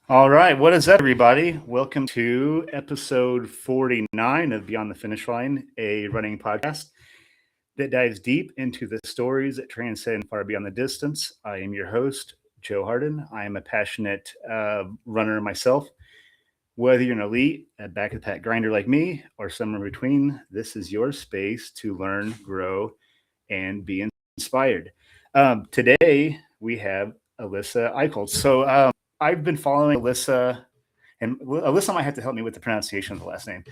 All right. What is up, everybody? Welcome to episode 49 of Beyond the Finish Line, a running podcast that dives deep into the stories that transcend far beyond the distance. I am your host, Joe Hardin. I am a passionate runner myself. Whether you're an elite, a back of the pack grinder like me, or somewhere in between, this is your space to learn, grow, and be inspired. Today, we have Alyssa Eichholtz. So I've been following Alyssa, and Alyssa might have to help me with the pronunciation of the last name.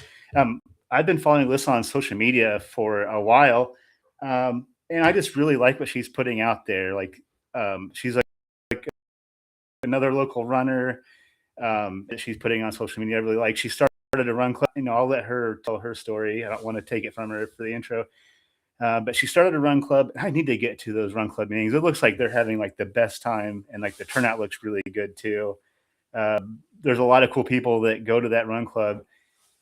I've been following Alyssa on social media for a while, and I just really like what she's putting out there. She's like another local runner that she's putting on social media. I really like. She started a run club. I'll let her tell her story. I don't want to take it from her for the intro. But she started a run club. I need to get to those run club meetings. It looks like they're having like the best time, and like the turnout looks really good too. There's a lot of cool people that go to that run club.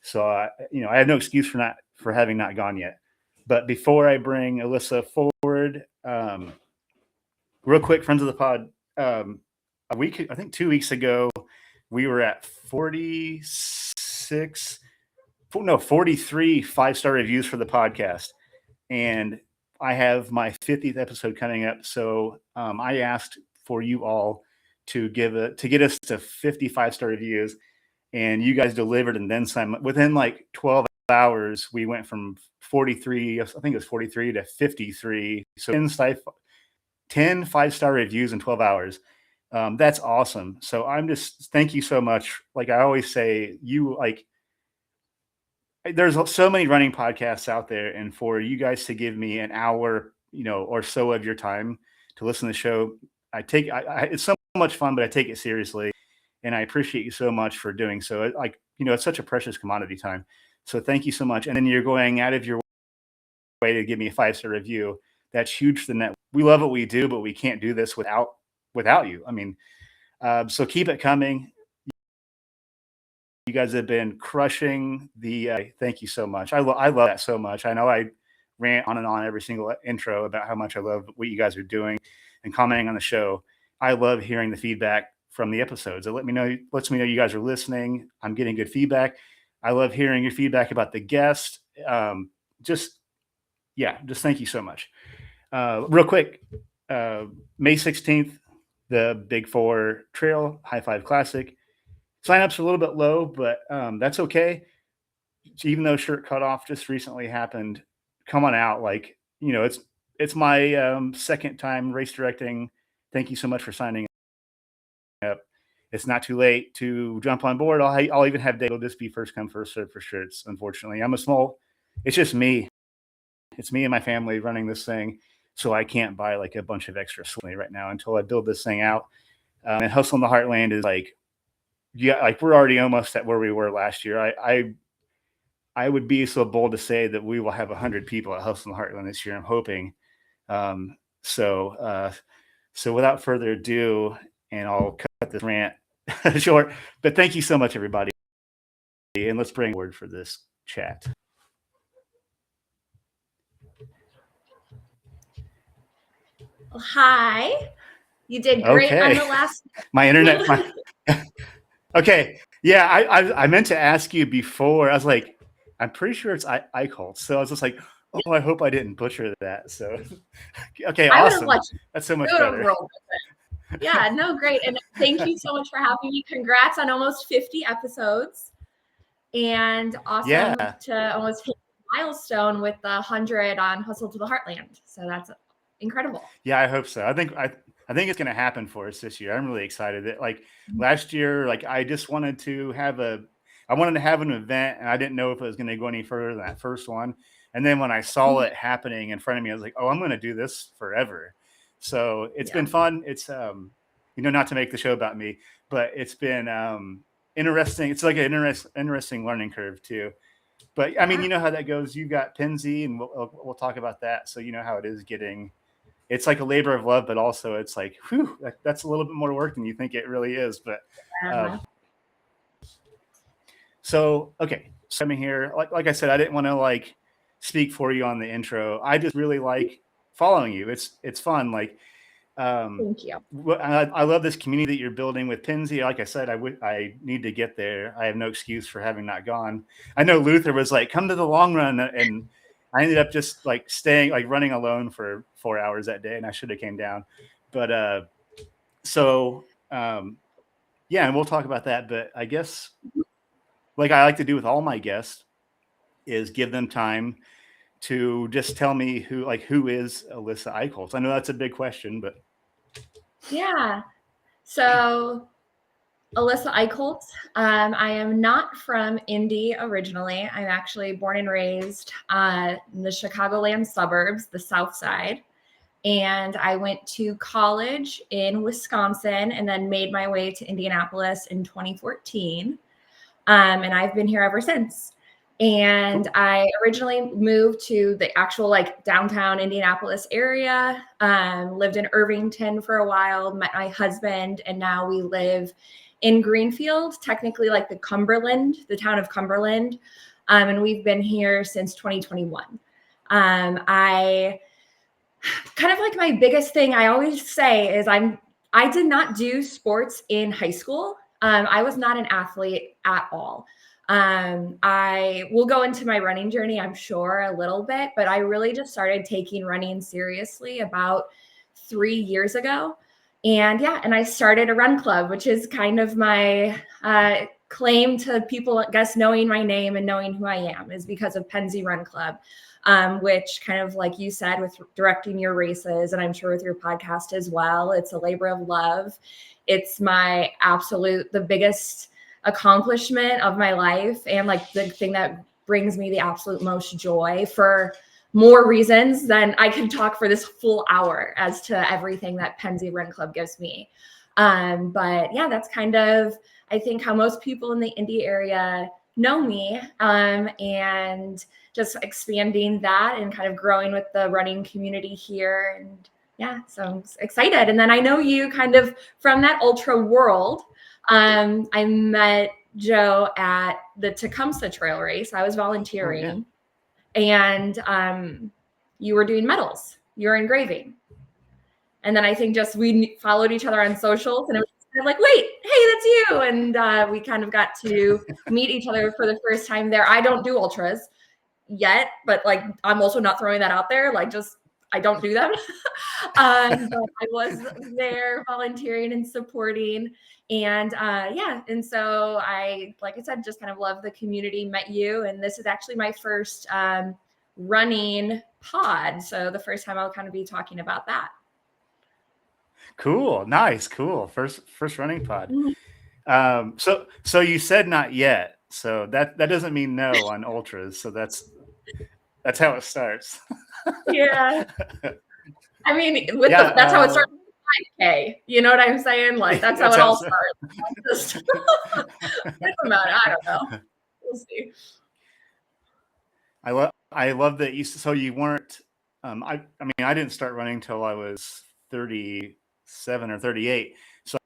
So I have no excuse for having not gone yet. But before I bring Alyssa forward, real quick, friends of the pod, I think 2 weeks ago, we were at 43 5-star reviews for the podcast. And I have my 50th episode coming up. So I asked for you all to get us to 55-star reviews, and you guys delivered and then some. Within like 12 hours, we went from 43, I think it was 43 to 53. So 10 5-star reviews in 12 hours. That's awesome. So thank you so much. Like I always say, there's so many running podcasts out there, and for you guys to give me an hour, or so of your time to listen to the show, it's so much fun, but I take it seriously, and I appreciate you so much for doing so. It's such a precious commodity time. So thank you so much. And then you're going out of your way to give me a 5-star review. That's huge for the net. We love what we do, but we can't do this without you. So keep it coming. You guys have been crushing thank you so much. I love that so much. I know I rant on and on every single intro about how much I love what you guys are doing and commenting on the show. I love hearing the feedback from the episodes. It lets me know you guys are listening. I'm getting good feedback. I love hearing your feedback about the guest. Just thank you so much. Real quick, May 16th, the Big 4 Trail High Five Classic. Signups are a little bit low, but that's okay. Even though shirt cutoff just recently happened, come on out. It's my second time race directing. Thank you so much for signing up. It's not too late to jump on board. I'll even have It'll just be first come, first serve for shirts. Unfortunately, it's just me. It's me and my family running this thing, so I can't buy like a bunch of extra right now until I build this thing out. And Hustle in the Heartland is we're already almost at where we were last year. I would be so bold to say that we will have 100 people at Hustle in the Heartland this year. I'm hoping. So without further ado, and I'll cut this rant short, but thank you so much, everybody. And let's bring word for this chat. Hi. You did great on the last. My internet. Okay. Yeah, I meant to ask you before. I was like, I'm pretty sure it's Eichholtz. So I was just like, oh, I hope I didn't butcher that. So, okay, awesome. That's so much better. Yeah, no, great. And thank you so much for having me. Congrats on almost 50 episodes. And awesome to almost hit the milestone with the 100 on Hustle to the Heartland. So that's incredible. Yeah, I hope so. I think it's going to happen for us this year. I'm really excited. Last year, I just wanted to have an event, and I didn't know if it was going to go any further than that first one. And then when I saw it happening in front of me, I was like, oh, I'm going to do this forever. So it's been fun. It's, not to make the show about me, but it's been interesting. It's like an interesting learning curve too. But I mean, you know how that goes. You've got Penzi, and we'll talk about that. So you know how it is it's like a labor of love, but also it's like, whew, that's a little bit more work than you think it really is. But so I'm here. Like I said, I didn't want to speak for you on the intro. I just really like following you. It's fun. Thank you. I love this community that you're building with Penzi. Like I said, I need to get there. I have no excuse for having not gone. I know Luther was like, come to the long run, and I ended up just like staying, like running alone for 4 hours that day, and I should have came down. But yeah, and we'll talk about that. But I guess, like I like to do with all my guests, is give them time to just tell me who is Alyssa Eichholtz. I know that's a big question, but yeah. So Alyssa Eichholtz. I am not from Indy originally. I'm actually born and raised in the Chicagoland suburbs, the South Side. And I went to college in Wisconsin and then made my way to Indianapolis in 2014. And I've been here ever since. And I originally moved to the actual like downtown Indianapolis area, lived in Irvington for a while, met my husband, and now we live in Greenfield, technically like the town of Cumberland. And we've been here since 2021. I kind of like my biggest thing I always say is I did not do sports in high school. I was not an athlete at all. I will go into my running journey, I'm sure, a little bit, but I really just started taking running seriously about 3 years ago. And I started a run club, which is kind of my claim to people, I guess, knowing my name and knowing who I am is because of Penzi Run Club, which kind of like you said, with directing your races, and I'm sure with your podcast as well, it's a labor of love. It's my the biggest accomplishment of my life, and like the thing that brings me the absolute most joy for more reasons than I can talk for this full hour as to everything that Penzi Run Club gives me. But yeah, that's kind of, I think, how most people in the Indy area know me, and just expanding that and kind of growing with the running community here. And yeah, so I'm excited. And then I know you kind of from that ultra world. I met Joe at the Tecumseh Trail race. I was volunteering, and you were doing medals. You were engraving. And then I think just we followed each other on socials, and it was kind of like, wait, hey, that's you. And we kind of got to meet each other for the first time there. I don't do ultras yet, but like I'm also not throwing that out there. Like just I don't do them. But I was there volunteering and supporting. And and so I, like I said, just kind of love the community, met you. And this is actually my first running pod. So the first time I'll kind of be talking about that. Cool. Nice. Cool. First running pod. Mm-hmm. So you said not yet. So that doesn't mean no on ultras. So that's how it starts. Yeah. I mean, that's how it starts. 5K, you know what I'm saying? Like that's how it all starts. I don't know. We'll see. I love that you weren't. I mean, I didn't start running till I was 37 or 38. So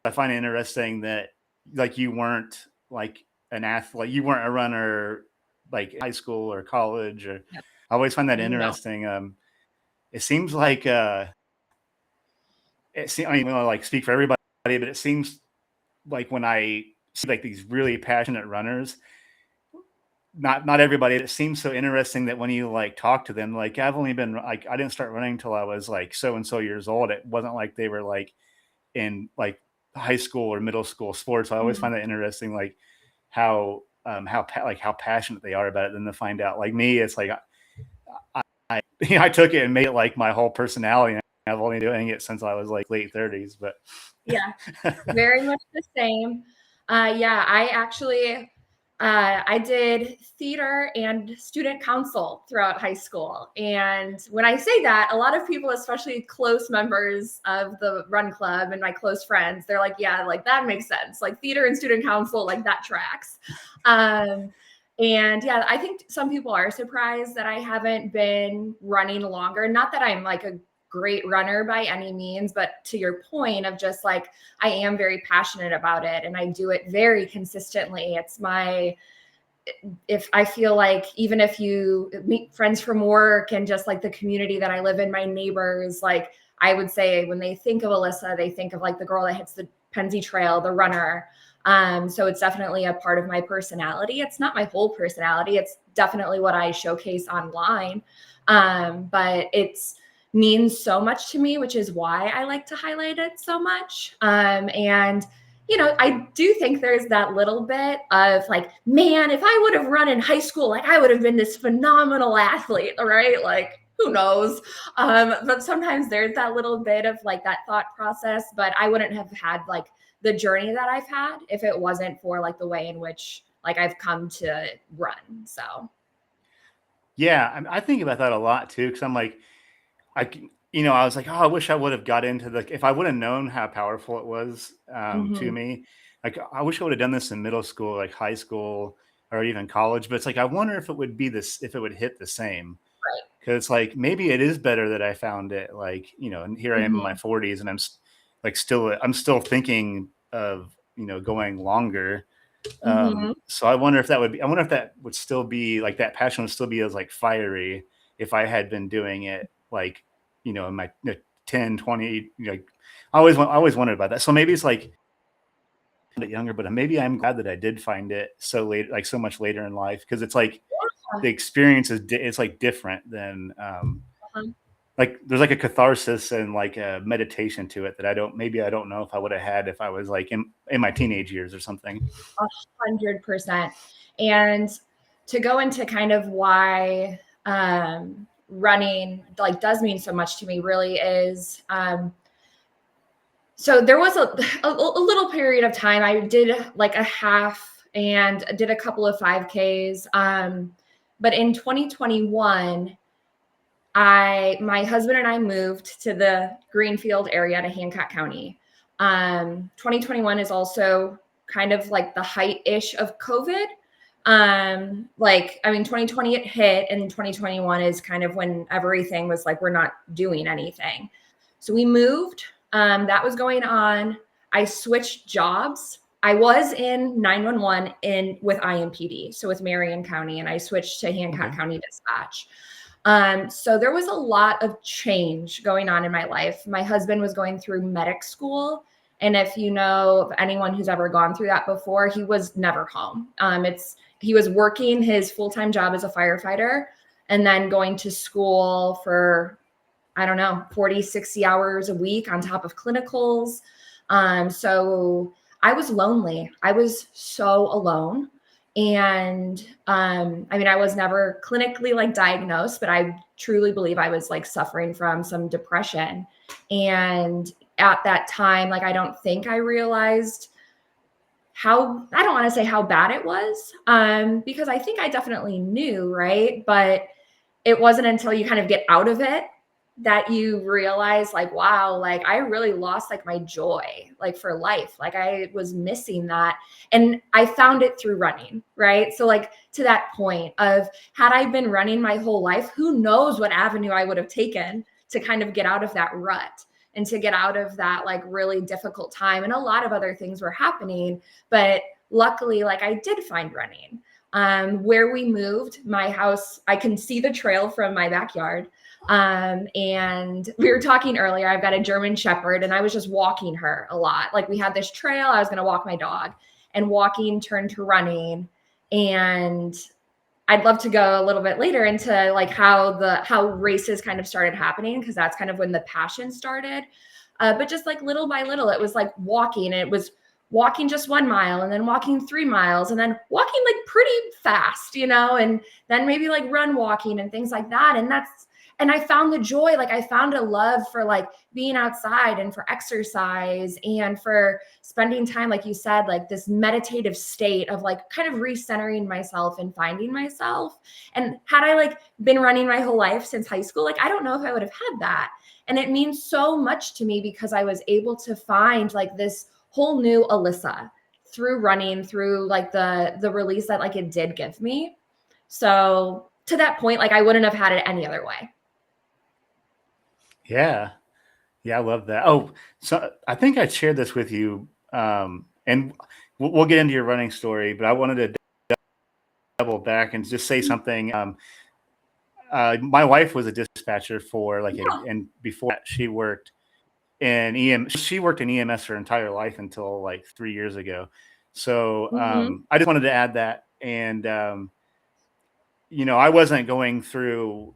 I find it interesting that like you weren't like an athlete, you weren't a runner like high school or college. Or I always find that interesting. No. It seems like I mean, like speak for everybody, but it seems like when I see like these really passionate runners, not everybody, it seems so interesting that when you like talk to them, like I've only been like, I didn't start running till I was like so-and-so years old. It wasn't like they were like in like high school or middle school sports. So I always find that interesting, like how passionate they are about it. Then to find out like me, it's like, I took it and made it like my whole personality. I've only been doing it since I was like late 30s, but yeah, very much the same. I actually, I did theater and student council throughout high school. And when I say that, a lot of people, especially close members of the run club and my close friends, they're like, yeah, like that makes sense. Like theater and student council, like that tracks. And yeah, I think some people are surprised that I haven't been running longer. Not that I'm like a great runner by any means, but to your point of just like, I am very passionate about it and I do it very consistently. It's if I feel like, even if you meet friends from work and just like the community that I live in, my neighbors, like I would say when they think of Alyssa, they think of like the girl that hits the Pennsy Trail, the runner. So it's definitely a part of my personality. It's not my whole personality. It's definitely what I showcase online. But it's means so much to me, which is why I like to highlight it so much. And I do think there's that little bit of like, man, if I would have run in high school, like I would have been this phenomenal athlete, right? Like, who knows? But sometimes there's that little bit of like that thought process, but I wouldn't have had like the journey that I've had if it wasn't for like the way in which like I've come to run. So. Yeah, I think about that a lot too, because I'm like, I was like, oh, I wish I would have got into if I would have known how powerful it was to me. Like, I wish I would have done this in middle school, like high school, or even college. But it's like, I wonder if it would be if it would hit the same. Right. Because like maybe it is better that I found it. Like, and here I am in my 40s, and I'm still thinking of going longer. So I wonder if that would still be like, that passion would still be as like fiery if I had been doing it like, in my 10, 20, I always wondered about that. So maybe it's like a bit younger, but maybe I'm glad that I did find it so late, like so much later in life. Cause it's like the experience it's like different than, like there's like a catharsis and like a meditation to it that I don't know if I would have had if I was like in my teenage years or something. 100%. And to go into kind of why running like does mean so much to me really is, so there was a little period of time I did like a half and did a couple of 5Ks. But in 2021, my husband and I moved to the Greenfield area to Hancock County. 2021 is also kind of like the height-ish of COVID. 2020 it hit, and 2021 is kind of when everything was like, we're not doing anything. So we moved. That was going on. I switched jobs. I was in 911 with IMPD, so with Marion County, and I switched to Hancock County Dispatch. So there was a lot of change going on in my life. My husband was going through medic school. And if you know of anyone who's ever gone through that before, he was never home. He was working his full-time job as a firefighter and then going to school for, 40, 60 hours a week on top of clinicals. So I was lonely. I was so alone. And I was never clinically like diagnosed, but I truly believe I was like suffering from some depression. And at that time, like, I don't think I realized I don't want to say how bad it was, because I think I definitely knew, right? But it wasn't until you kind of get out of it that you realize like, wow, like I really lost like my joy, like for life. Like I was missing that. And I found it through running, right? So like to that point of, had I been running my whole life, who knows what avenue I would have taken to kind of get out of that rut and to get out of that like really difficult time. And a lot of other things were happening, but luckily, like I did find running. Where we moved, my house, I can see the trail from my backyard. And we were talking earlier, I've got a German Shepherd and I was just walking her a lot. Like we had this trail, I was going to walk my dog, and walking turned to running. And I'd love to go a little bit later into like how races kind of started happening, because that's kind of when the passion started. But just like little by little, it was like walking, and it was walking just 1 mile and then walking 3 miles and then walking like pretty fast, and then maybe like run walking and things like that. And I found the joy, like I found a love for like being outside and for exercise and for spending time, like you said, like this meditative state of like kind of recentering myself and finding myself. And had I like been running my whole life since high school, like I don't know if I would have had that. And it means so much to me because I was able to find like this whole new Alyssa through running, through like the release that like it did give me. So to that point, like I wouldn't have had it any other way. Yeah. I love that. Oh, so I think I shared this with you, and we'll get into your running story, but I wanted to double back and just say something. my wife was a dispatcher for Yeah. and before that she worked in She worked in EMS her entire life until like 3 years ago. So I just wanted to add that. And I wasn't going through.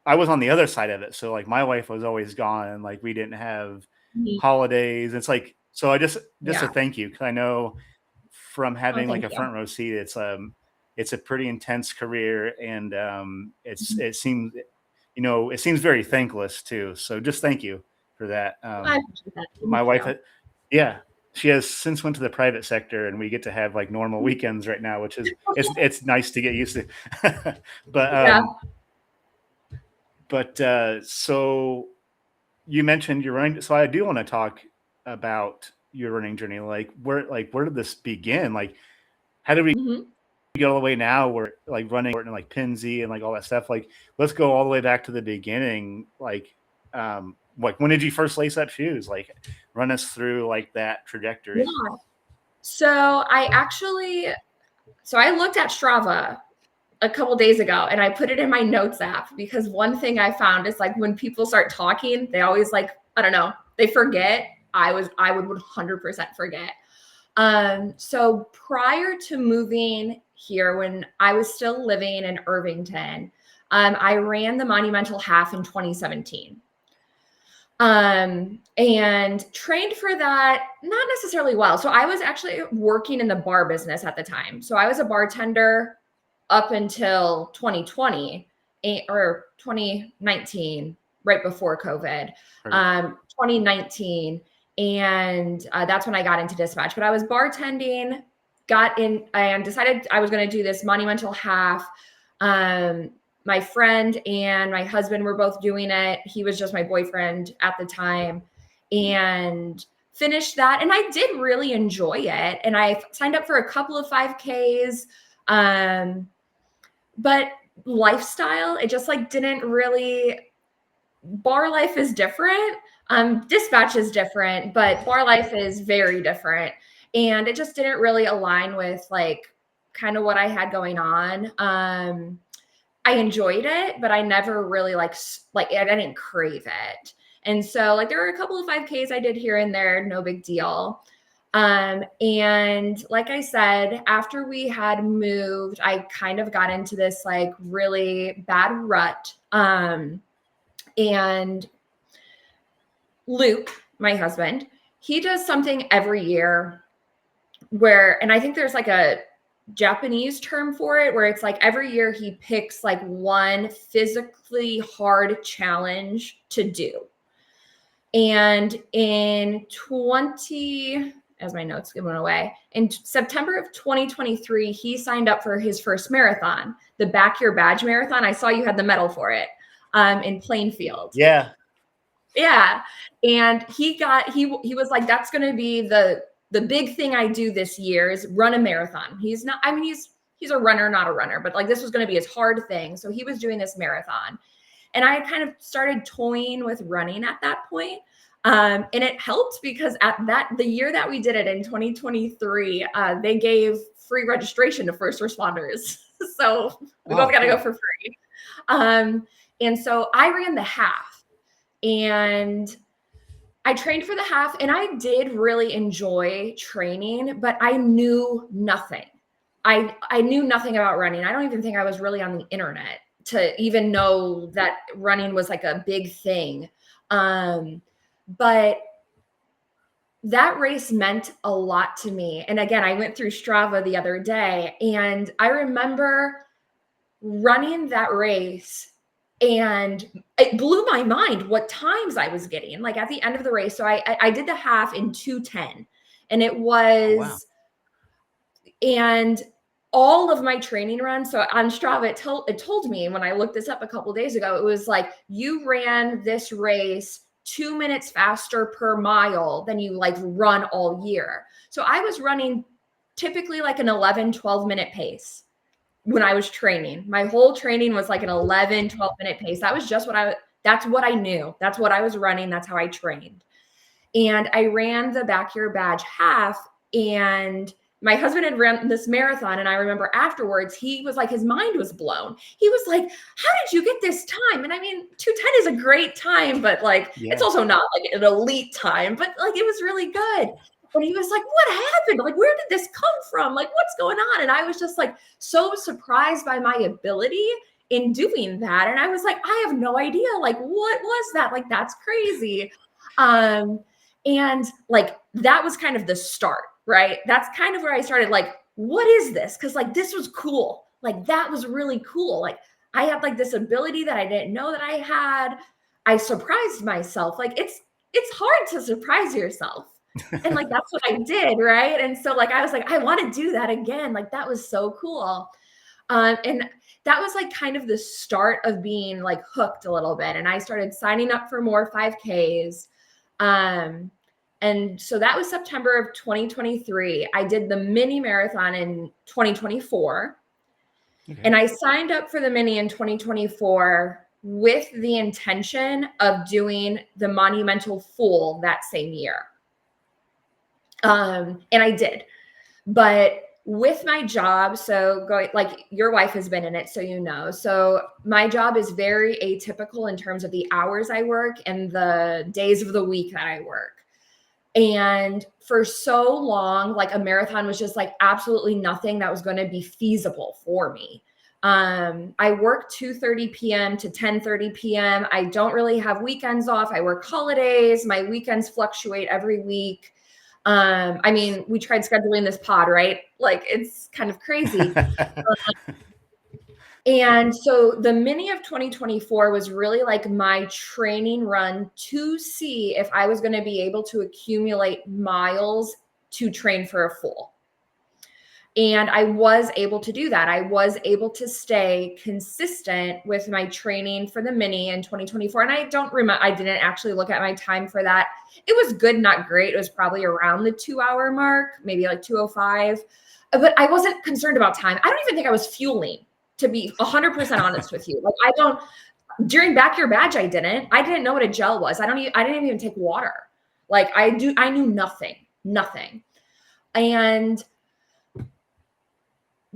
I was on the other side of it. So like my wife was always gone, and like we didn't have Mhm. holidays. It's like, so I just Yeah. a thank you, because I know from Oh, having like thank a you. front row seat, it's a pretty intense career, and it seems it seems very thankless too. So just thank you for that. I appreciate that. My Thank wife, you. yeah, she has since went to the private sector, and we get to have like normal weekends right now, which is it's nice to get used to. but Yeah. so you mentioned your running, so I do want to talk about your running journey. Like where did this begin? Like how did we Mhm. get all the way now? We're like running and like Pinsy and like all that stuff. Like let's go all the way back to the beginning. Like when did you first lace up shoes? Like run us through like that trajectory. Yeah. So I looked at Strava a couple days ago and I put it in my notes app, because one thing I found is like when people start talking, they always like, I don't know, they forget. I would 100% forget. So prior to moving here, when I was still living in Irvington, I ran the Monumental Half in 2017. And trained for that, not necessarily well. So I was actually working in the bar business at the time. So I was a bartender up until 2020 or 2019, right before COVID, 2019. And that's when I got into dispatch. But I was bartending, got in, and decided I was going to do this Monumental Half. My friend and my husband were both doing it. He was just my boyfriend at the time, and finished that. And I did really enjoy it. And I signed up for a couple of 5Ks. But lifestyle, it just like didn't really. Bar life is different. Dispatch is different, but bar life is very different. And it just didn't really align with like kind of what I had going on. I enjoyed it, but I never really like I didn't crave it. And so like there were a couple of 5Ks I did here and there, no big deal. And like I said, after we had moved, I kind of got into this like really bad rut. And Luke, my husband, he does something every year where, and I think there's like a Japanese term for it, where it's like every year he picks like one physically hard challenge to do. And in as my notes went away, in September of 2023, he signed up for his first marathon, the Back Your Badge Marathon. I saw you had the medal for it, in Plainfield. Yeah. Yeah. And he was like, that's going to be the big thing I do this year is run a marathon. He's a runner, not a runner, but like this was going to be his hard thing. So he was doing this marathon, and I kind of started toying with running at that point. And it helped because the year that we did it in 2023, they gave free registration to first responders. So we both got to go for free. And so I ran the half, and I trained for the half, and I did really enjoy training, but I knew nothing. I knew nothing about running. I don't even think I was really on the internet to even know that running was like a big thing. But that race meant a lot to me. And again, I went through Strava the other day, and I remember running that race, and it blew my mind what times I was getting, like at the end of the race. So I did the half in 2:10, and it was, wow. And all of my training runs. So on Strava, it told me when I looked this up a couple of days ago, it was like, you ran this race 2 minutes faster per mile than you like run all year. So I was running typically like an 11, 12-minute pace when I was training. My whole training was like an 11, 12-minute pace. That was just that's what I knew. That's what I was running. That's how I trained. And I ran the Back Your Badge half, and my husband had ran this marathon, and I remember afterwards, he was like, his mind was blown. He was like, how did you get this time? And I mean, 2:10 is a great time, but like, it's also not like an elite time, but like, it was really good. And he was like, what happened? Like, where did this come from? Like, what's going on? And I was just like, so surprised by my ability in doing that. And I was like, I have no idea. Like, what was that? Like, that's crazy. And like, that was kind of the start. Right. That's kind of where I started like, what is this? Cause like, this was cool. Like, that was really cool. Like, I had like this ability that I didn't know that I had. I surprised myself. Like, it's hard to surprise yourself. And like, that's what I did. Right. And so like, I was like, I want to do that again. Like, that was so cool. And that was like kind of the start of being like hooked a little bit. And I started signing up for more 5Ks. And so that was September of 2023. I did the mini marathon in 2024. Okay. And I signed up for the mini in 2024 with the intention of doing the monumental full that same year. And I did. But with my job, so going like your wife has been in it, so you know. So my job is very atypical in terms of the hours I work and the days of the week that I work. And for so long, like a marathon was just like absolutely nothing that was going to be feasible for me. I work 2:30 p.m. to 10:30 p.m. I don't really have weekends off. I work holidays. My weekends fluctuate every week. I mean, we tried scheduling this pod, right? Like, it's kind of crazy. And so the mini of 2024 was really like my training run to see if I was going to be able to accumulate miles to train for a full. And I was able to do that. I was able to stay consistent with my training for the mini in 2024. And I don't remember, I didn't actually look at my time for that. It was good, not great. It was probably around the 2-hour mark, maybe like 2:05. But I wasn't concerned about time. I don't even think I was fueling, to be 100% honest with you. Like, during Back Your Badge, I didn't know what a gel was. I didn't even take water. Like, I knew nothing.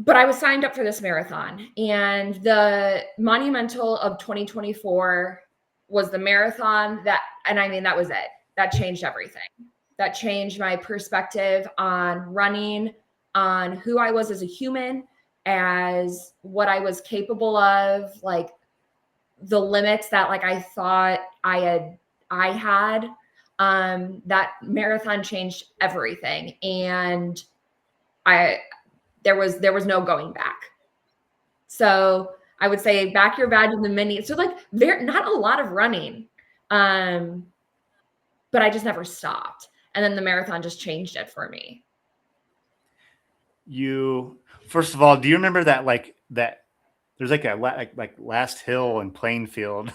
But I was signed up for this marathon, and the monumental of 2024 was the marathon that was it. That changed everything. That changed my perspective on running, on who I was as a human, as what I was capable of, like the limits that like I thought I had. That marathon changed everything. And there was no going back. So I would say Back Your Badge in the mini. So like not a lot of running. But I just never stopped. And then the marathon just changed it for me. First of all, do you remember that there's like a last hill in Plainfield,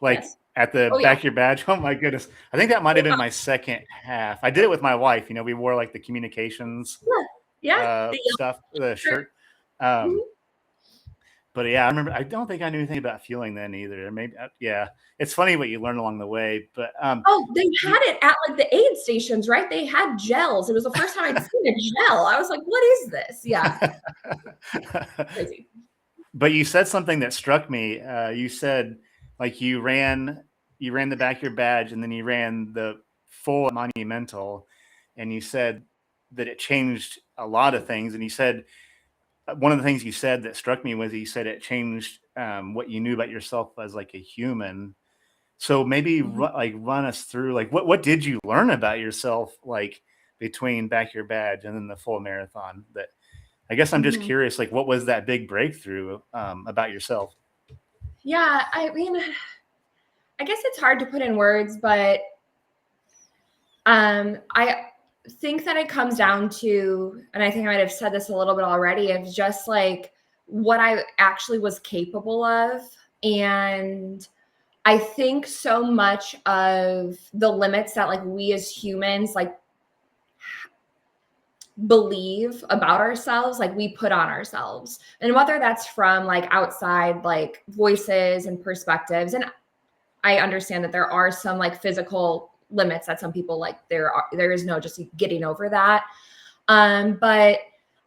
like yes. At the Back Your Badge? Oh my goodness. I think that might've been my second half. I did it with my wife. You know, we wore like the communications stuff, the shirt. But yeah, I remember, I don't think I knew anything about fueling then either. Maybe, it's funny what you learn along the way, but. They had it at like the aid stations, right? They had gels. It was the first time I'd seen a gel. I was like, what is this? Yeah. Crazy. But you said something that struck me. You said like you ran the Back Your Badge, and then you ran the full monumental, and you said that it changed a lot of things. And you said, one of the things you said that struck me was you said it changed what you knew about yourself as like a human. So maybe run us through like what did you learn about yourself like between Back Your Badge and then the full marathon? That I guess I'm just curious, like what was that big breakthrough about yourself? Yeah, I mean, I guess it's hard to put in words, but I think that it comes down to, and I think I might have said this a little bit already, of just like what I actually was capable of. And I think so much of the limits that like we as humans like believe about ourselves, like we put on ourselves, and whether that's from like outside like voices and perspectives. And I understand that there are some like physical limits that some people like there is no just getting over that. But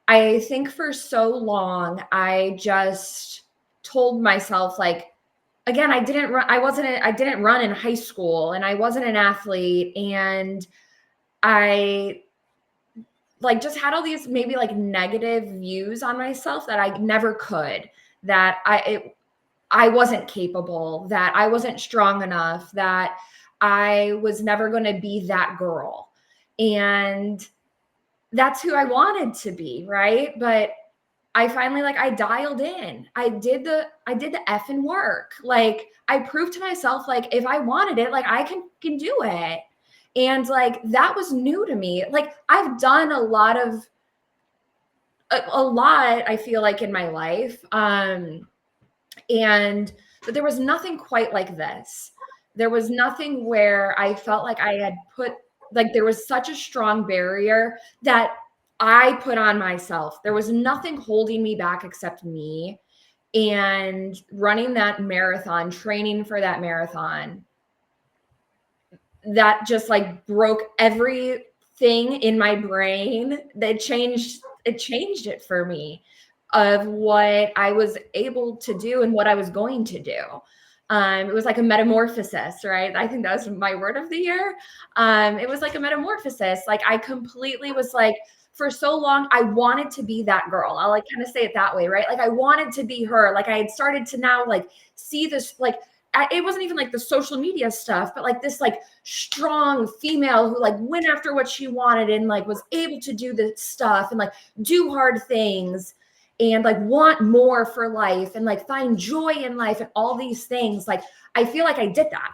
I think for so long, I just told myself, like, again, I didn't run in high school, and I wasn't an athlete, and I like just had all these maybe like negative views on myself that I never could, that I wasn't capable, that I wasn't strong enough, that I was never going to be that girl. And that's who I wanted to be, right? But I finally, like, I dialed in. I did the effing work. Like, I proved to myself, like, if I wanted it, like, I can do it. And like that was new to me. Like, I've done a lot, I feel like, in my life. But there was nothing quite like this. There was nothing where I felt like I had put, like, there was such a strong barrier that I put on myself. There was nothing holding me back except me. And running that marathon, training for that marathon, that just like broke everything in my brain. It changed it for me, of what I was able to do and what I was going to do. It was like a metamorphosis, right? I think that was my word of the year. It was like a metamorphosis. Like, I completely was like, for so long, I wanted to be that girl. I'll like kind of say it that way, right? Like, I wanted to be her. Like, I had started to now like see this, like, it wasn't even like the social media stuff, but like this like strong female who like went after what she wanted and like was able to do the stuff and like do hard things and like want more for life and like find joy in life and all these things. Like, I feel like I did that.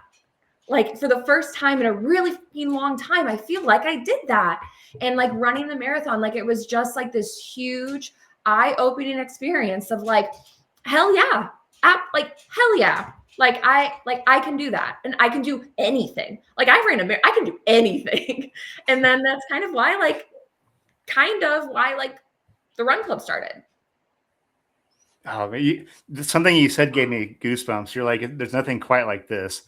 Like, for the first time in a really long time, I feel like I did that. And like running the marathon, like, it was just like this huge eye-opening experience of like, hell yeah. Hell yeah. I can do that, and I can do anything. Like, I can do anything. And then that's kind of why the run club started. Oh, something you said gave me goosebumps. You're like, there's nothing quite like this.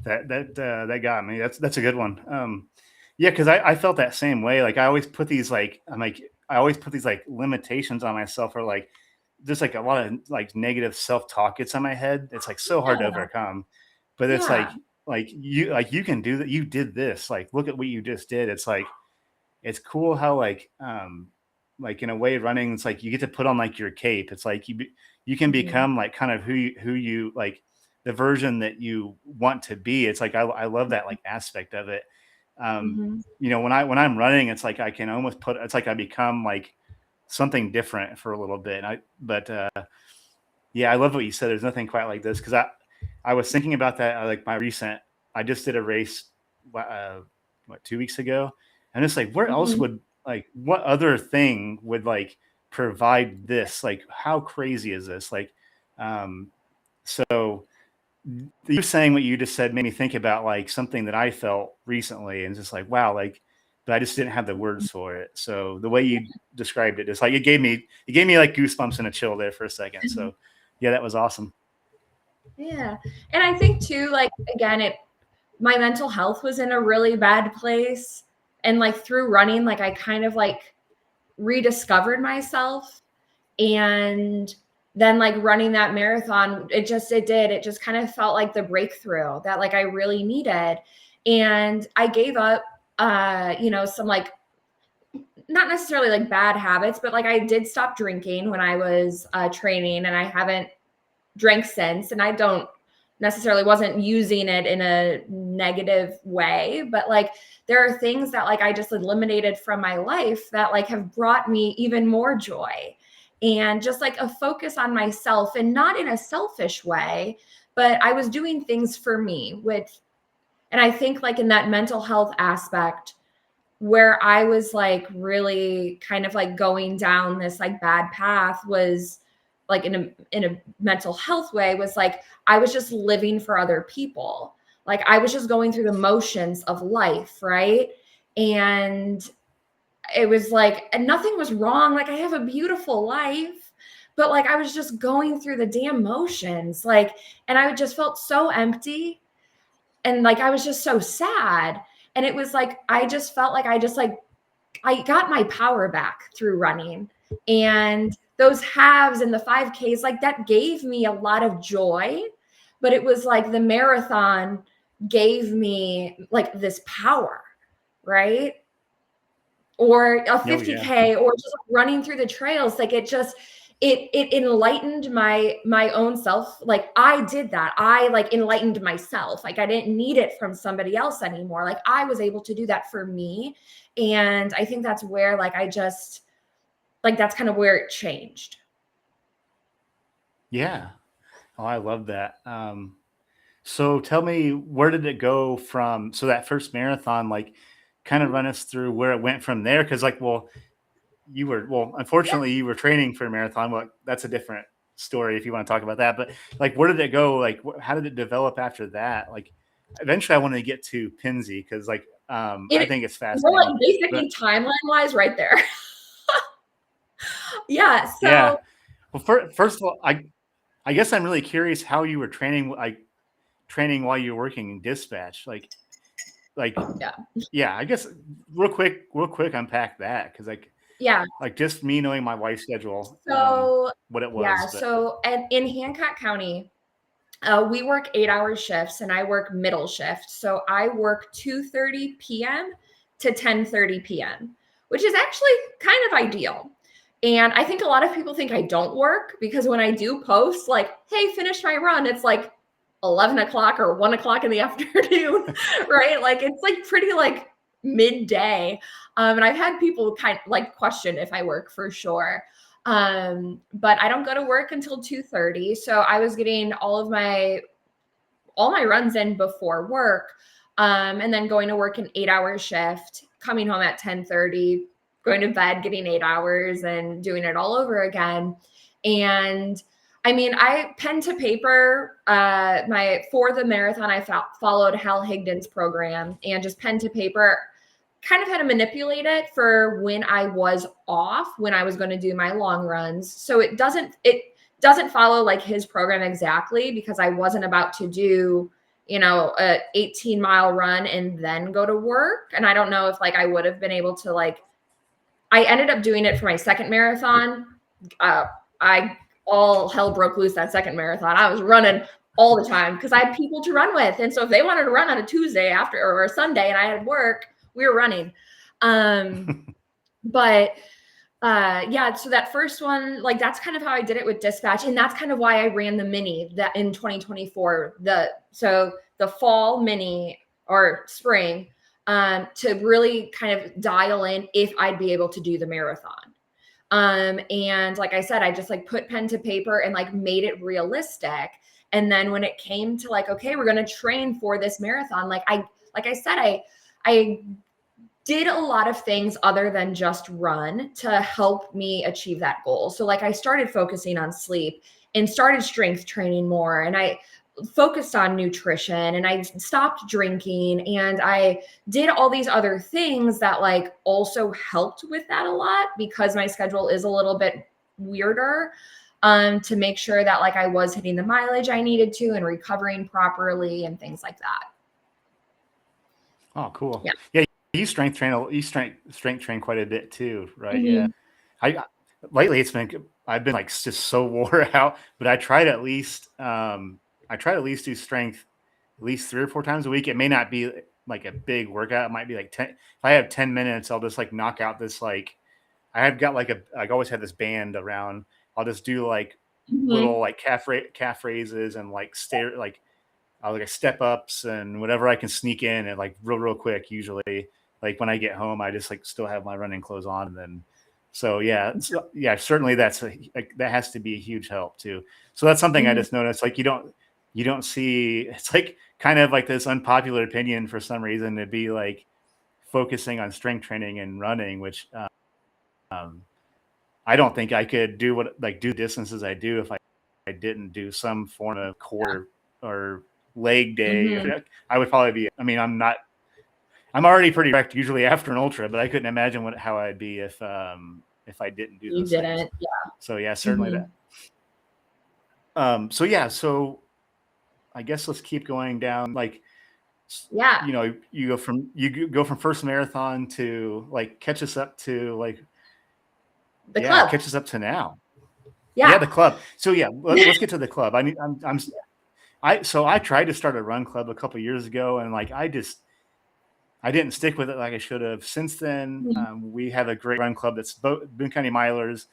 That got me. That's a good one. Yeah, because I felt that same way. Like, I always put these like limitations on myself, or like there's like a lot of like negative self-talk it's in my head. It's like so hard to overcome. But it's Yeah. like you can do that. You did this. Like, look at what you just did. It's like, it's cool how like in a way, running, it's like you get to put on like your cape. It's like you can become like kind of who you like, the version that you want to be. It's like I love that like aspect of it. You know, when I'm running, it's like I can almost it's like I become like something different for a little bit. Yeah, I love what you said. There's nothing quite like this, because I was thinking about that. Like, I just did a race, 2 weeks ago, and it's like, where else would, like, what other thing would like provide this? Like, how crazy is this? Like, so you saying what you just said made me think about like something that I felt recently, and just like, wow, like, but I just didn't have the words for it. So the way you described it, it's like it gave me like goosebumps and a chill there for a second. So yeah, that was awesome. Yeah. And I think too, like, again, my mental health was in a really bad place. And like through running, like, I kind of like rediscovered myself. And then like running that marathon, it just kind of felt like the breakthrough that like I really needed. And I gave up, some like, not necessarily like bad habits, but like I did stop drinking when I was training, and I haven't drank since. And I don't necessarily wasn't using it in a negative way, but like there are things that like I just eliminated from my life that like have brought me even more joy, and just like a focus on myself, and not in a selfish way, but I was doing things for me, and I think like in that mental health aspect, where I was like really kind of like going down this like bad path, was like in a mental health way, was like I was just living for other people. Like, I was just going through the motions of life, right? And it was like, and nothing was wrong. Like, I have a beautiful life, but like I was just going through the damn motions. Like, and I just felt so empty, and like I was just so sad. And it was like I just felt like I got my power back through running. And those halves and the 5Ks, like that gave me a lot of joy, but it was like the marathon gave me like this power, right? Or a 50K or just running through the trails. Like it enlightened my own self. Like I did that. I like enlightened myself. Like I didn't need it from somebody else anymore. Like I was able to do that for me. And I think that's where like I just like that's kind of where it changed. Yeah. Oh, I love that. So tell me, where did it go from? So that first marathon, like, kind of run us through where it went from there. Cause like, well, unfortunately you were training for a marathon. Well, that's a different story if you want to talk about that, but like, where did it go? Like, how did it develop after that? Like, eventually I want to get to Pinsy. Cause like, I think it's fascinating. Well, like basically timeline wise right there. Yeah. So yeah. Well, first of all, I guess I'm really curious how you were training, like training while you were working in dispatch. Like, yeah, I guess real quick, unpack that. Cause like just me knowing my wife's schedule, so what it was. Yeah. So in Hancock County, we work 8-hour shifts and I work middle shift. So I work 2:30 p.m. to 10:30 p.m., which is actually kind of ideal. And I think a lot of people think I don't work because when I do post like, hey, finish my run, it's like 11 o'clock or 1 o'clock in the afternoon, right? Like it's like pretty like midday. And I've had people kind of like question if I work for sure. But I don't go to work until 2:30. So I was getting all my runs in before work. And then going to work an 8-hour shift, coming home at 10:30, going to bed, getting 8 hours and doing it all over again. And I mean, I pen to paper, for the marathon, I followed Hal Higdon's program and just pen to paper, kind of had to manipulate it for when I was off, when I was going to do my long runs. So it doesn't follow like his program exactly because I wasn't about to do, a 18-mile run and then go to work. And I don't know if like I would have been able to like, I ended up doing it for my second marathon. All hell broke loose that second marathon. I was running all the time because I had people to run with. And so if they wanted to run on a Tuesday or a Sunday and I had work, we were running. But so that first one, like that's kind of how I did it with dispatch. And that's kind of why I ran the mini that in 2024, so the fall mini or spring, to really kind of dial in if I'd be able to do the marathon. And like I said, I just like put pen to paper and like made it realistic. And then when it came to like, okay, we're going to train for this marathon. Like I said, I did a lot of things other than just run to help me achieve that goal. So like I started focusing on sleep and started strength training more. And I focused on nutrition and I stopped drinking and I did all these other things that like also helped with that a lot because my schedule is a little bit weirder, to make sure that like I was hitting the mileage I needed to and recovering properly and things like that. Oh, cool. Yeah. You strength train quite a bit too, right? Mm-hmm. Yeah. Lately I've been like just so wore out, but I try to at least do strength at least 3 or 4 times a week. It may not be like a big workout. It might be like 10. If I have 10 minutes, I'll just like knock out this, like, I always have this band around. I'll just do like little like calf raises and like step ups and whatever I can sneak in and like real quick. Usually like when I get home, I just like still have my running clothes on. And then, certainly that has to be a huge help too. So that's something I just noticed. Like you don't see, it's like kind of like this unpopular opinion for some reason to be like focusing on strength training and running, which I don't think I could do do distances I do if I didn't do some form of core or leg day. I would probably be, I mean, I'm already pretty wrecked usually after an ultra, but I couldn't imagine how I'd be if I didn't do those things. Yeah. So yeah, certainly that. So I guess let's keep going down. Like, you go from first marathon to like catch us up to like The club. Catch us up to now. Yeah. The club. So let's get to the club. So I tried to start a run club a couple years ago, and like I didn't stick with it like I should have. Since then, we have a great run club that's Boone County Milers.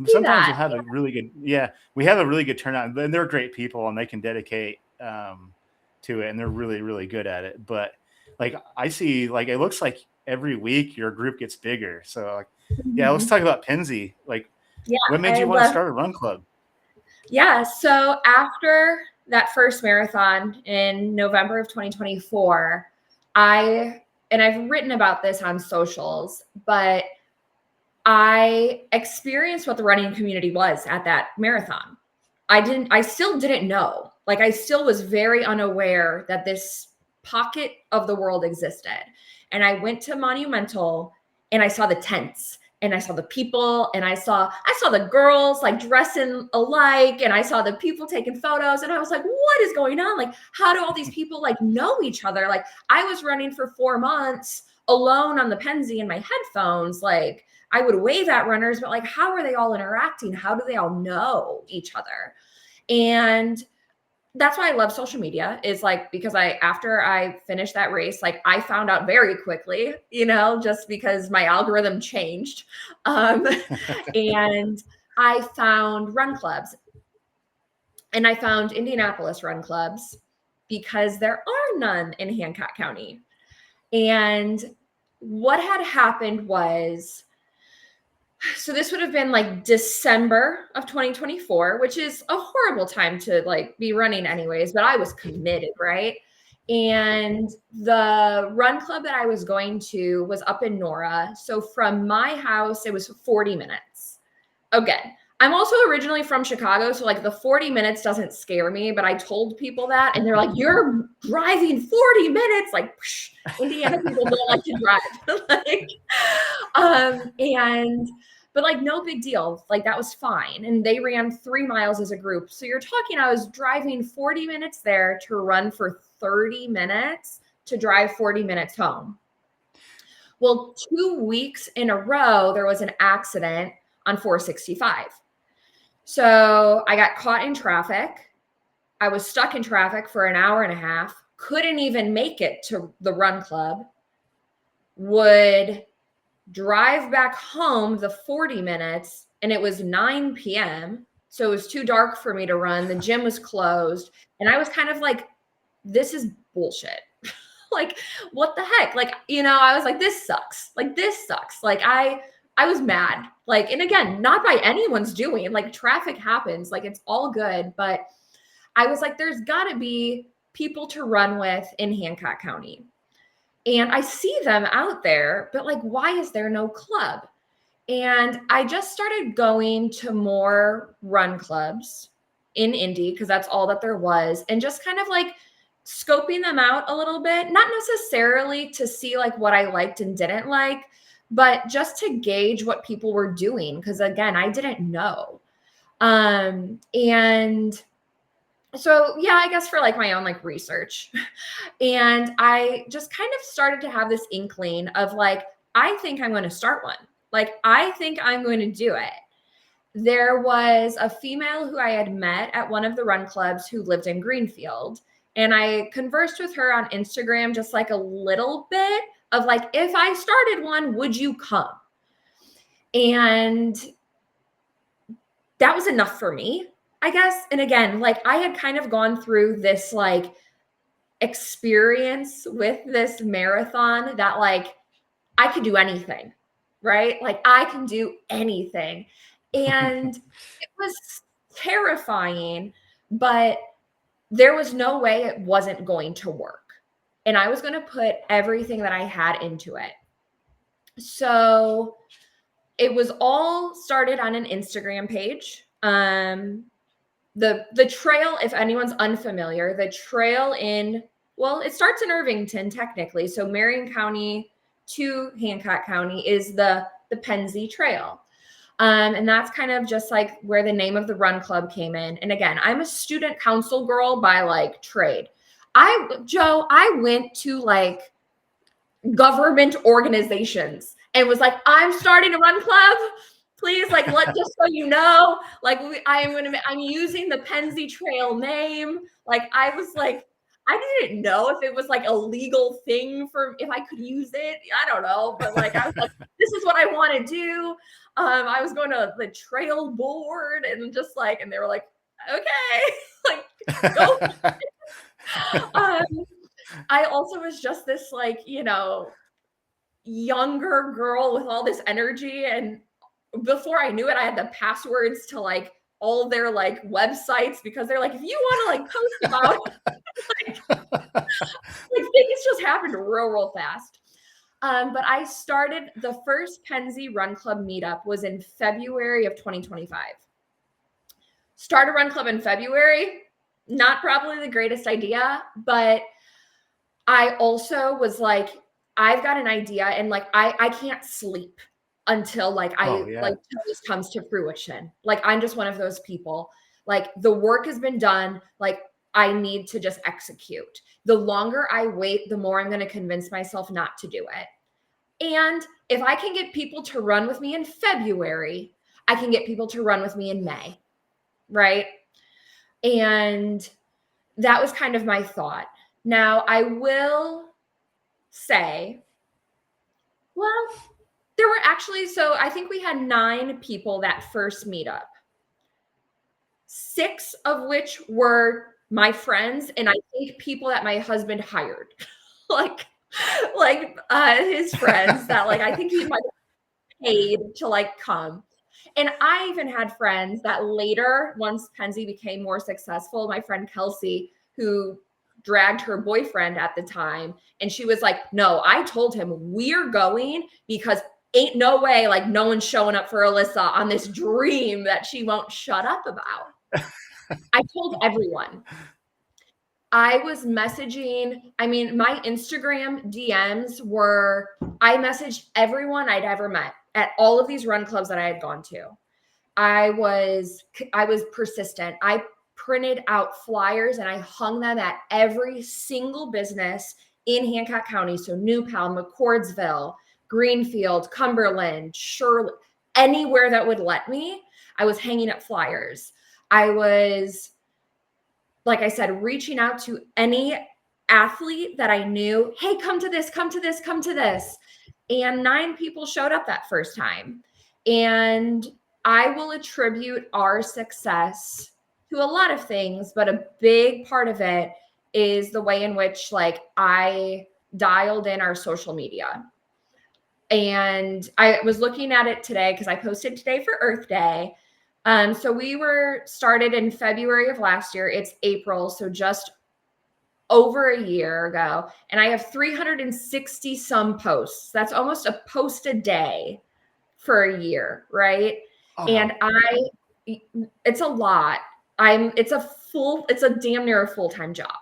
Sometimes we'll have a really good, we have a really good turnout, and they're great people, and they can dedicate to it, and they're really, really good at it. But like I see, like it looks like every week your group gets bigger. So like, let's talk about Penzi. Like, what made you want to start a run club? Yeah, so after that first marathon in November of 2024, I've written about this on socials, but I experienced what the running community was at that marathon. I still didn't know. Like I still was very unaware that this pocket of the world existed. And I went to Monumental and I saw the tents and I saw the people and I saw the girls like dressing alike and I saw the people taking photos and I was like, what is going on? Like, how do all these people like know each other? Like I was running for 4 months alone on the Penzi in my headphones. Like I would wave at runners, but like, how are they all interacting? How do they all know each other? And that's why I love social media is like, because after I finished that race, like I found out very quickly, just because my algorithm changed. And I found run clubs and I found Indianapolis run clubs because there are none in Hancock County. And what had happened was, so this would have been like December of 2024, which is a horrible time to like be running anyways, but I was committed, right? And the run club that I was going to was up in Nora. So from my house, it was 40 minutes. Again, I'm also originally from Chicago. So like the 40 minutes doesn't scare me, but I told people that and they're like, you're driving 40 minutes. Like Indiana people don't like to drive. But like, no big deal. Like that was fine. And they ran 3 miles as a group. So you're talking, I was driving 40 minutes there to run for 30 minutes to drive 40 minutes home. Well, 2 weeks in a row, there was an accident on 465. So I got caught in traffic. I was stuck in traffic for an hour and a half, couldn't even make it to the run club, would drive back home the 40 minutes and it was 9 p.m. So it was too dark for me to run. The gym was closed. And I was kind of like, this is bullshit. Like, what the heck? Like, I was like, this sucks. Like, this sucks. Like, I was mad. Like, and again, not by anyone's doing. Like, traffic happens. Like, it's all good. But I was like, there's got to be people to run with in Hancock County. And I see them out there, but like, why is there no club? And I just started going to more run clubs in Indy because that's all that there was. And just kind of like scoping them out a little bit, not necessarily to see like what I liked and didn't like, but just to gauge what people were doing. Because again, I didn't know. And so, I guess for like my own like research. And I just kind of started to have this inkling of like, I think I'm going to start one. Like, I think I'm going to do it. There was a female who I had met at one of the run clubs who lived in Greenfield. And I conversed with her on Instagram, just like a little bit of like, if I started one, would you come? And that was enough for me, I guess. And again, like I had kind of gone through this like experience with this marathon that like I could do anything, right? Like I can do anything. And it was terrifying, but there was no way it wasn't going to work. And I was going to put everything that I had into it. So it was all started on an Instagram page. The trail, if anyone's unfamiliar, the trail it starts in Irvington technically. So Marion County to Hancock County is the Penzi Trail. And that's kind of just like where the name of the run club came in. And again, I'm a student council girl by like trade. I went to like government organizations and was like, I'm starting a run club. please, like, just so you know, like, I'm using the Pennsy Trail name. Like, I was like, I didn't know if it was like a legal thing if I could use it. I don't know. But like, I was like, this is what I want to do. I was going to the trail board and just like, and they were like, okay, like, go. I also was just this like, younger girl with all this energy. And before I knew it, I had the passwords to like all their like websites because they're like, if you want to like post about like things just happened real fast. But I started the first Pennsy Run Club meetup was in February of 2025. Start a run club in February, not probably the greatest idea, but I also was like, I've got an idea and like I can't sleep until like like till this comes to fruition. Like I'm just one of those people. Like the work has been done. Like I need to just execute. The longer I wait, the more I'm going to convince myself not to do it. And if I can get people to run with me in February, I can get people to run with me in May. Right. And that was kind of my thought. Now I will say, well, there were actually, so I think we had 9 people that first meetup, 6 of which were my friends, and I think people that my husband hired, like his friends that like I think he might have paid to like come. And I even had friends that later, once Pennsy became more successful, my friend Kelsey, who dragged her boyfriend at the time, and she was like, no, I told him we're going because ain't no way, like no one's showing up for Alyssa on this dream that she won't shut up about. I told everyone. I was messaging, I mean, my Instagram DMs were, I messaged everyone I'd ever met at all of these run clubs that I had gone to. I was persistent. I printed out flyers and I hung them at every single business in Hancock County. So New Pal, McCordsville, Greenfield, Cumberland, Shirley, anywhere that would let me, I was hanging up flyers. I was, like I said, reaching out to any athlete that I knew, hey, come to this, come to this, come to this. And 9 people showed up that first time. And I will attribute our success to a lot of things, but a big part of it is the way in which like I dialed in our social media. And I was looking at it today because I posted today for Earth Day. So we were started in February of last year. It's April, so just over a year ago. And I have 360 some posts. That's almost a post a day for a year, right? Oh. And it's a lot. It's a damn near a full-time job.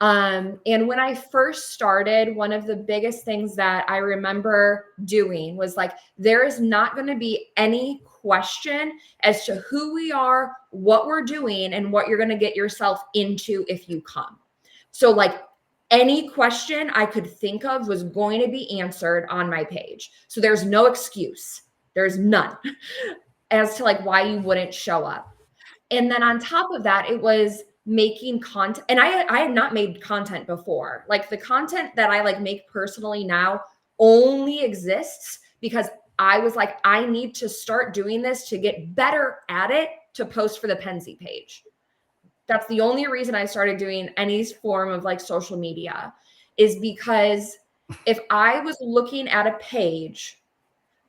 And when I first started, one of the biggest things that I remember doing was like, there is not going to be any question as to who we are, what we're doing, and what you're going to get yourself into if you come. So like any question I could think of was going to be answered on my page. So there's no excuse. There's none as to like why you wouldn't show up. And then on top of that, it was making content. And I had not made content before. Like the content that I like make personally now only exists because I was like, I need to start doing this to get better at it to post for the Pennsy page. That's the only reason I started doing any form of like social media, is because if I was looking at a page,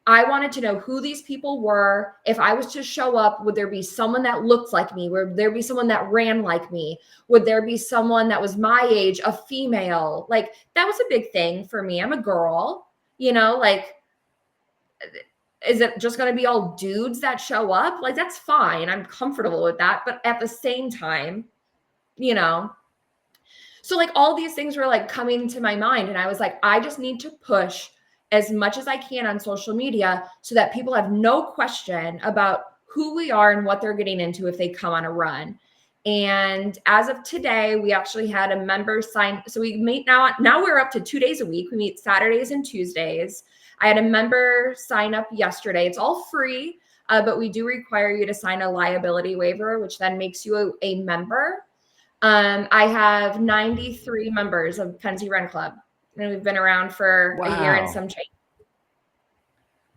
I wanted to know who these people were. If I was to show up, would there be someone that looked like me? Would there be someone that ran like me? Would there be someone that was my age, a female? Like that was a big thing for me. I'm a girl, like, is it just going to be all dudes that show up? Like, that's fine. I'm comfortable with that. But at the same time, so like all these things were like coming to my mind. And I was like, I just need to push as much as I can on social media so that people have no question about who we are and what they're getting into if they come on a run. And as of today, we actually had a member sign. So we meet now we're up to 2 days a week. We meet Saturdays and Tuesdays. I had a member sign up yesterday. It's all free. but we do require you to sign a liability waiver, which then makes you a member. I have 93 members of Penzi Run Club, and we've been around for a year and some change.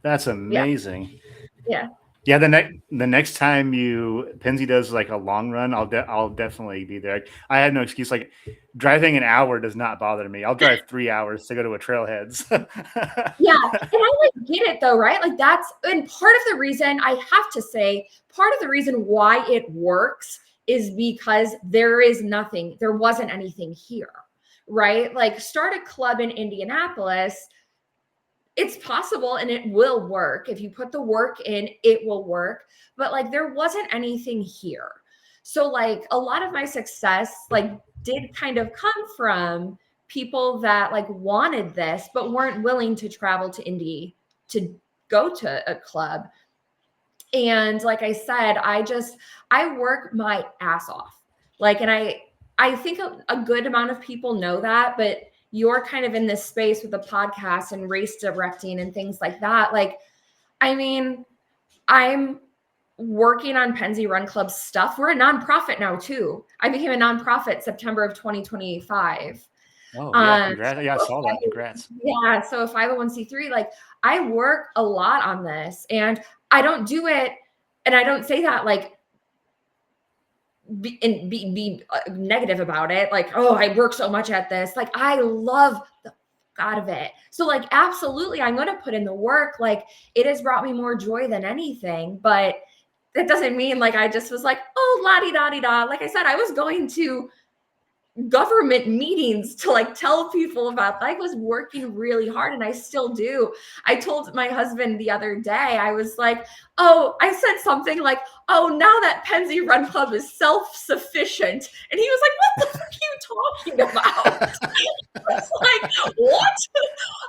That's amazing. Yeah. Yeah, the next time Penzi does like a long run, I'll definitely be there. I had no excuse. Like driving an hour does not bother me. I'll drive 3 hours to go to a trailheads. Yeah, and I like get it though, right? Like and part of the reason I have to say, part of the reason why it works is because there wasn't anything here, right? Like start a club in Indianapolis. It's possible and it will work. If you put the work in, it will work. But like there wasn't anything here. So like a lot of my success like did kind of come from people that like wanted this, but weren't willing to travel to Indy to go to a club. And like I said, I work my ass off. Like, and I think a good amount of people know that, but you're kind of in this space with the podcast and race directing and things like that. Like, I mean, I'm working on Penzi Run Club stuff. We're a nonprofit now too. I became a nonprofit September of 2025. Oh yeah, congrats. Yeah, I saw that. Congrats. Yeah, so a 501c3, like I work a lot on this and I don't do it. And I don't say that like, be negative about it. Like, oh, I work so much at this. Like, I love the out of it. So like, absolutely, I'm going to put in the work. Like it has brought me more joy than anything, but that doesn't mean like, I just was like, oh, la-di-da-di-da. Like I said, I was going to government meetings to like tell people about, I was working really hard and I still do. I told my husband the other day, I was like, oh, I said something like, oh, now that Penzi Run Club is self-sufficient. And he was like, what the fuck are you talking about? I was like, what?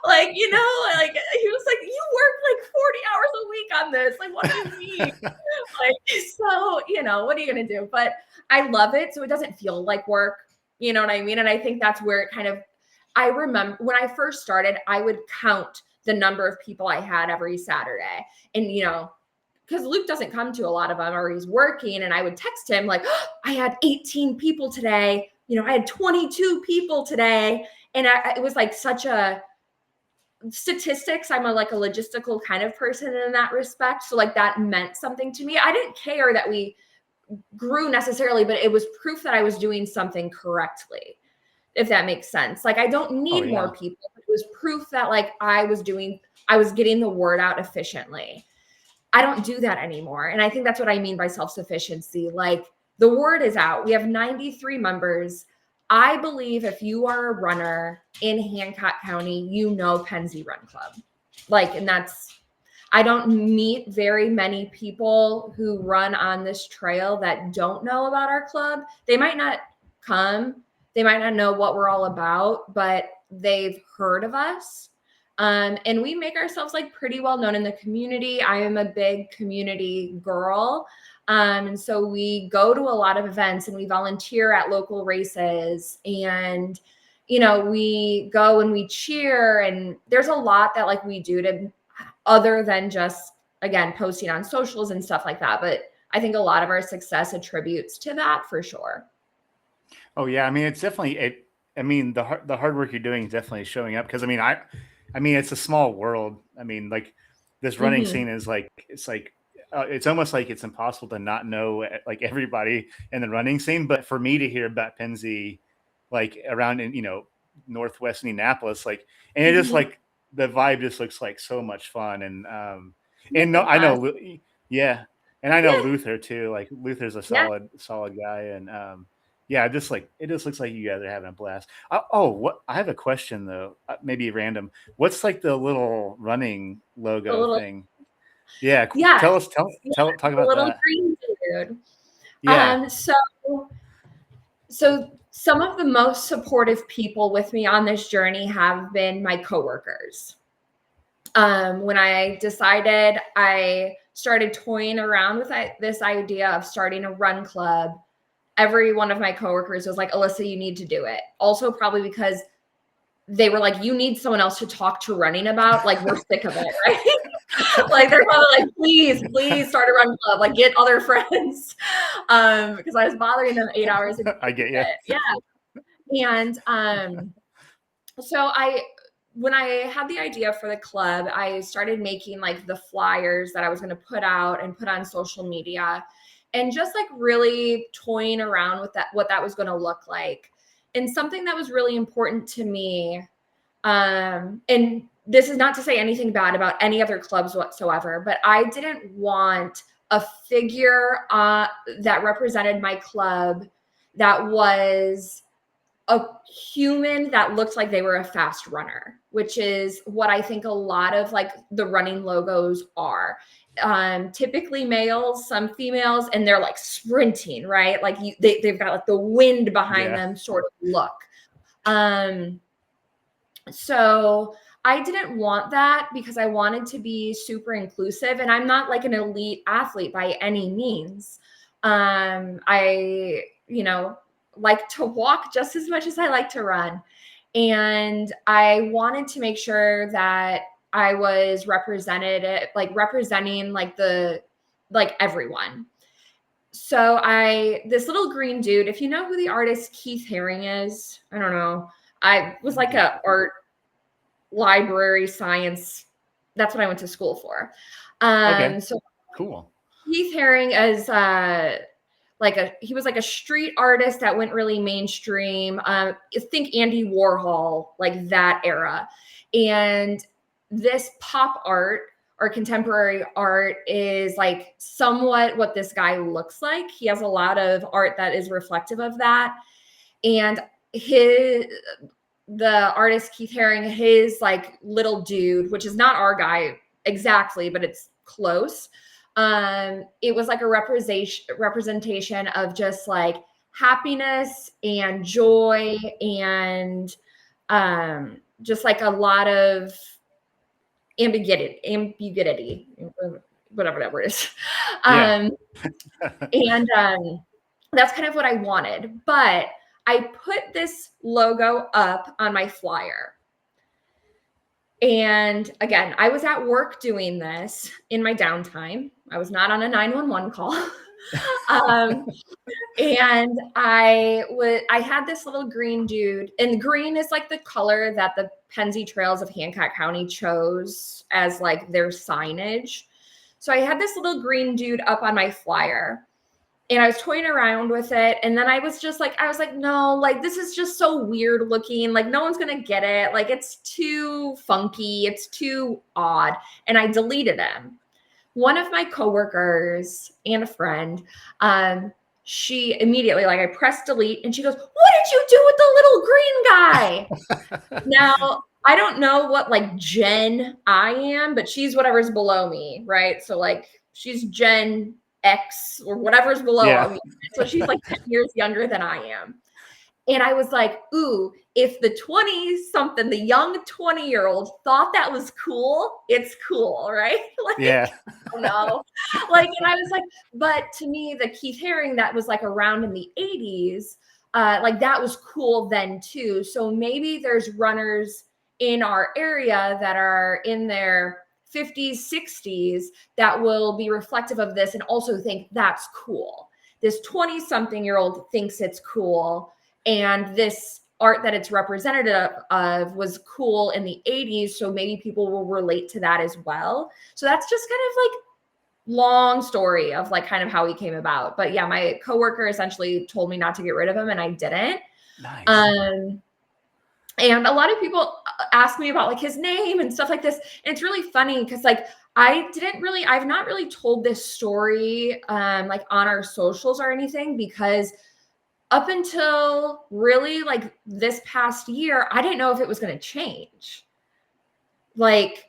Like, you know, like he was like, you work like 40 hours a week on this. Like, what do you mean? Like, so, you know, what are you going to do? But I love it. So it doesn't feel like work. You know what I mean? And I think that's where it kind of, I remember when I first started, I would count the number of people I had every Saturday. And, you know, because Luke doesn't come to a lot of them or he's working. And I would text him like, oh, I had 18 people today. You know, I had 22 people today. And it was like such a statistics. I'm like a logistical kind of person in that respect. So like that meant something to me. I didn't care that we grew necessarily, but it was proof that I was doing something correctly, if that makes sense. Like I don't need more people. It was proof that like I was getting the word out efficiently. I don't do that anymore. And I think that's what I mean by self-sufficiency. Like the word is out. We have 93 members. I believe if you are a runner in Hancock County, you know Penzi Run Club. Like, and I don't meet very many people who run on this trail that don't know about our club. They might not come. They might not know what we're all about, but they've heard of us. And we make ourselves like pretty well known in the community. I am a big community girl. And so we go to a lot of events and we volunteer at local races and, you know, we go and we cheer and there's a lot that like we do to other than just, again, posting on socials and stuff like that. But I think a lot of our success attributes to that for sure. Oh yeah. I mean, it's definitely, the hard work you're doing is definitely showing up. Cause I mean, it's a small world. I mean, like this running scene is like, it's almost like it's impossible to not know like everybody in the running scene. But for me to hear about Penzi, like around in, you know, Northwest Indianapolis, like, and it just like, the vibe just looks like so much fun. And no, I know, yeah. And I know Luther too. Like Luther's a solid guy. And it just looks like you guys are having a blast. I have a question though, maybe random. What's like the little running logo thing? Yeah. Talk about little that. Green dude. Yeah. So some of the most supportive people with me on this journey have been my coworkers. When I decided, I started toying around with this idea of starting a run club. Every one of my coworkers was like, Alyssa, you need to do it. Also, probably because they were like, you need someone else to talk to running about. Like, we're sick of it, right? Like they're probably like, please start a run club, like get other friends. Because I was bothering them 8 hours a day. I get you. Yeah. And so when I had the idea for the club, I started making like the flyers that I was going to put out and put on social media, and just like really toying around with what that was going to look like. And something that was really important to me, and this is not to say anything bad about any other clubs whatsoever, but I didn't want a figure that represented my club that was a human that looked like they were a fast runner, which is what I think a lot of like the running logos are. Typically males, some females, and they're like sprinting, right? Like they've got like the wind behind them sort of look. So I didn't want that because I wanted to be super inclusive, and I'm not like an elite athlete by any means. I, like to walk just as much as I like to run. And I wanted to make sure that I was representing everyone. So this little green dude, if you know who the artist Keith Haring is, I don't know. I was like a art library science. That's what I went to school for. Okay. So cool. Keith Haring is he was like a street artist that went really mainstream. Think Andy Warhol, like that era. And this pop art or contemporary art is like somewhat what this guy looks like. He has a lot of art that is reflective of that. And the artist Keith Haring, his like little dude, which is not our guy exactly, but it's close. It was like a representation of just like happiness and joy and just like a lot of ambiguity, whatever that word is. And that's kind of what I wanted. But I put this logo up on my flyer. And again, I was at work doing this in my downtime. I was not on a 911 call. And I had this little green dude, and green is like the color that the Pennsy Trails of Hancock County chose as like their signage. So I had this little green dude up on my flyer, and I was toying around with it. And then I was like, no, like this is just so weird looking. Like no one's going to get it. Like it's too funky. It's too odd. And I deleted him. One of my coworkers and a friend, she immediately, like I pressed delete and she goes, what did you do with the little green guy? Now, I don't know what like Gen I am, but she's whatever's below me, right? So like she's Gen X or whatever's below me. So she's like 10 years younger than I am. And I was like, ooh, if the 20-something, the young 20-year-old thought that was cool, it's cool, right? Like, I don't know. Like, and I was like, but to me, the Keith Haring that was like around in the 80s, like that was cool then too. So maybe there's runners in our area that are in their 50s, 60s that will be reflective of this and also think that's cool. This 20-something-year-old thinks it's cool. And this art that it's representative of was cool in the 80s. So maybe people will relate to that as well. So that's just kind of like long story of like kind of how he came about. But yeah, my coworker essentially told me not to get rid of him and I didn't. Nice. And a lot of people ask me about like his name and stuff like this. And it's really funny because like I've not really told this story like on our socials or anything, because up until really like this past year, I didn't know if it was going to change. Like,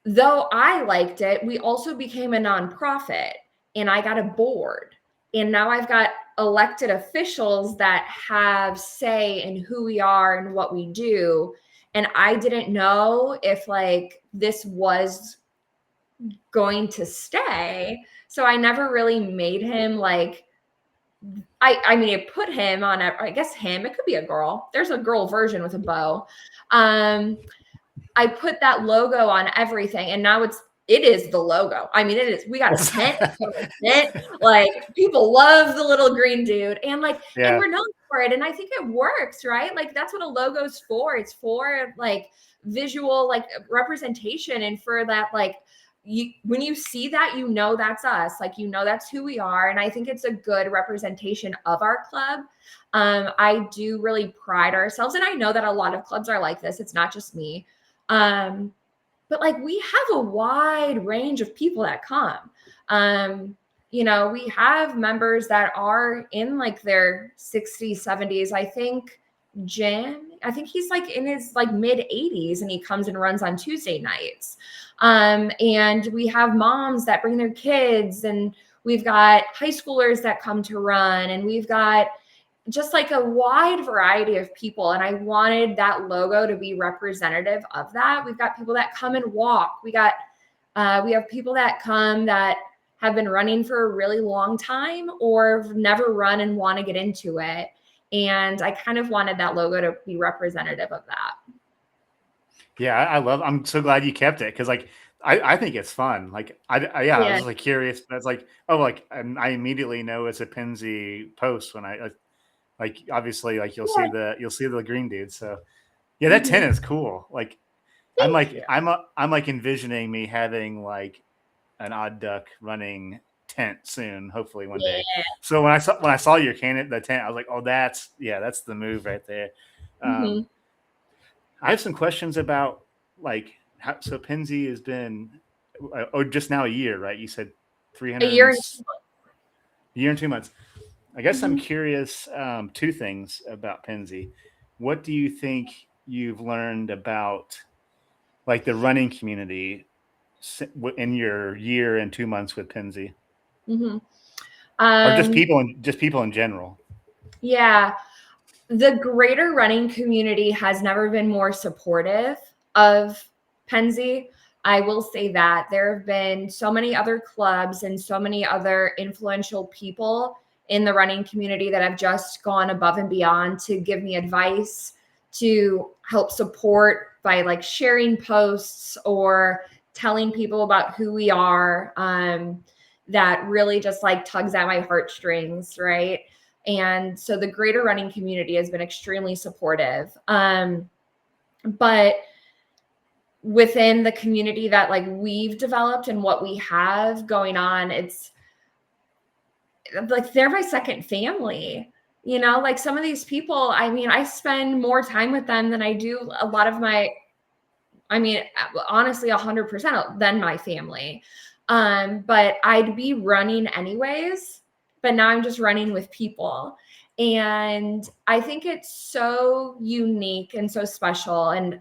though I liked it, we also became a nonprofit and I got a board. And now I've got elected officials that have say in who we are and what we do. And I didn't know if like this was going to stay. So I never really made him like, I mean, it put him on, I guess him, it could be a girl. There's a girl version with a bow. I put that logo on everything, and now it's it is the logo. I mean, it is, we got a tent, like people love the little green dude, and like, and we're known for it. And I think it works, right? Like that's what a logo's for. It's for like visual, like representation. And for that, like when you see that, you know, that's us, like, you know, that's who we are. And I think it's a good representation of our club. I do really pride ourselves. And I know that a lot of clubs are like this. It's not just me. But like we have a wide range of people that come. You know, we have members that are in like their 60s, 70s. I think Jim, I think he's like in his like mid 80s, and he comes and runs on Tuesday nights. And we have moms that bring their kids, and we've got high schoolers that come to run, and we've got just like a wide variety of people. And I wanted that logo to be representative of that. We've got people that come and walk. We have people that come that have been running for a really long time or never run and want to get into it. And I kind of wanted that logo to be representative of that. Yeah, I'm so glad you kept it, because like I think it's fun. Like I was like curious, but it's like, oh, like I immediately know it's a Penzi post when I like obviously like you'll see the green dude. So yeah, that tent is cool. Like I'm like envisioning me having like an Odd Duck running tent soon, hopefully one day. So when I saw your the tent, I was like, oh, that's the move right there. I have some questions about like so Penzi has been just now a year, right? You said 300 a year and 2 months. I guess I'm curious, two things about Penzi. What do you think you've learned about like the running community in your year and 2 months with Penzi? Or just people in general? Yeah. The greater running community has never been more supportive of Penzi. I will say that there have been so many other clubs and so many other influential people in the running community that have just gone above and beyond to give me advice, to help support by like sharing posts or telling people about who we are. That really just like tugs at my heartstrings, right? And so the greater running community has been extremely supportive. But within the community that like we've developed and what we have going on, it's like they're my second family. You know, like some of these people, I mean, I spend more time with them than I do a lot of my, I mean, honestly, 100% than my family. But I'd be running anyways, but now I'm just running with people. And I think it's so unique and so special. And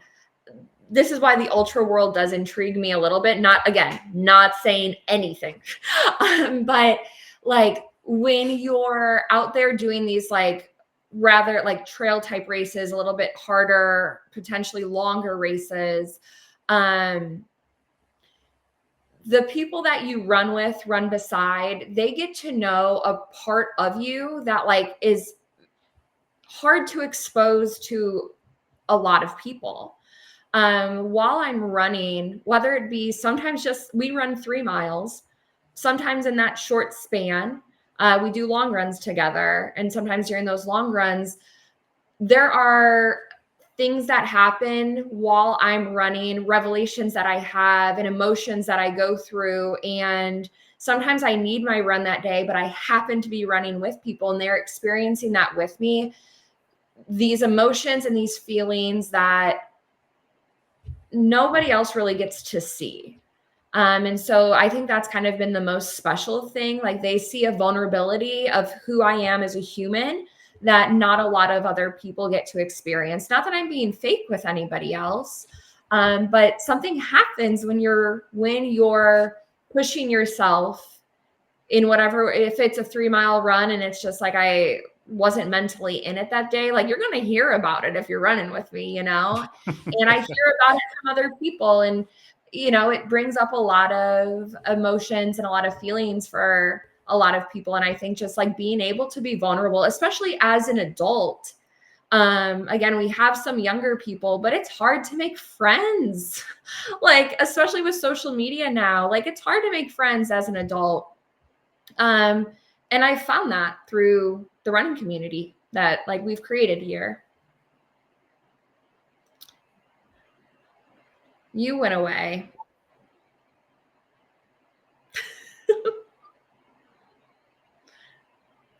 this is why the ultra world does intrigue me a little bit. Not saying anything, but like when you're out there doing these like rather like trail type races, a little bit harder, potentially longer races, the people that you run beside, they get to know a part of you that like is hard to expose to a lot of people. While I'm running, whether it be sometimes just we run 3 miles, sometimes in that short span, we do long runs together. And sometimes during those long runs, there are things that happen while I'm running, revelations that I have and emotions that I go through. And sometimes I need my run that day, but I happen to be running with people and they're experiencing that with me. These emotions and these feelings that nobody else really gets to see. And so I think that's kind of been the most special thing. Like they see a vulnerability of who I am as a human that not a lot of other people get to experience. Not that I'm being fake with anybody else, but something happens when you're pushing yourself in whatever, if it's a 3 mile run and it's just like, I wasn't mentally in it that day, like you're going to hear about it if you're running with me, you know, and I hear about it from other people. And, you know, it brings up a lot of emotions and a lot of feelings for a lot of people. And I think just like being able to be vulnerable, especially as an adult, Again, we have some younger people, but it's hard to make friends. Like, especially with social media now, like it's hard to make friends as an adult. And I found that through the running community that like we've created here. You went away.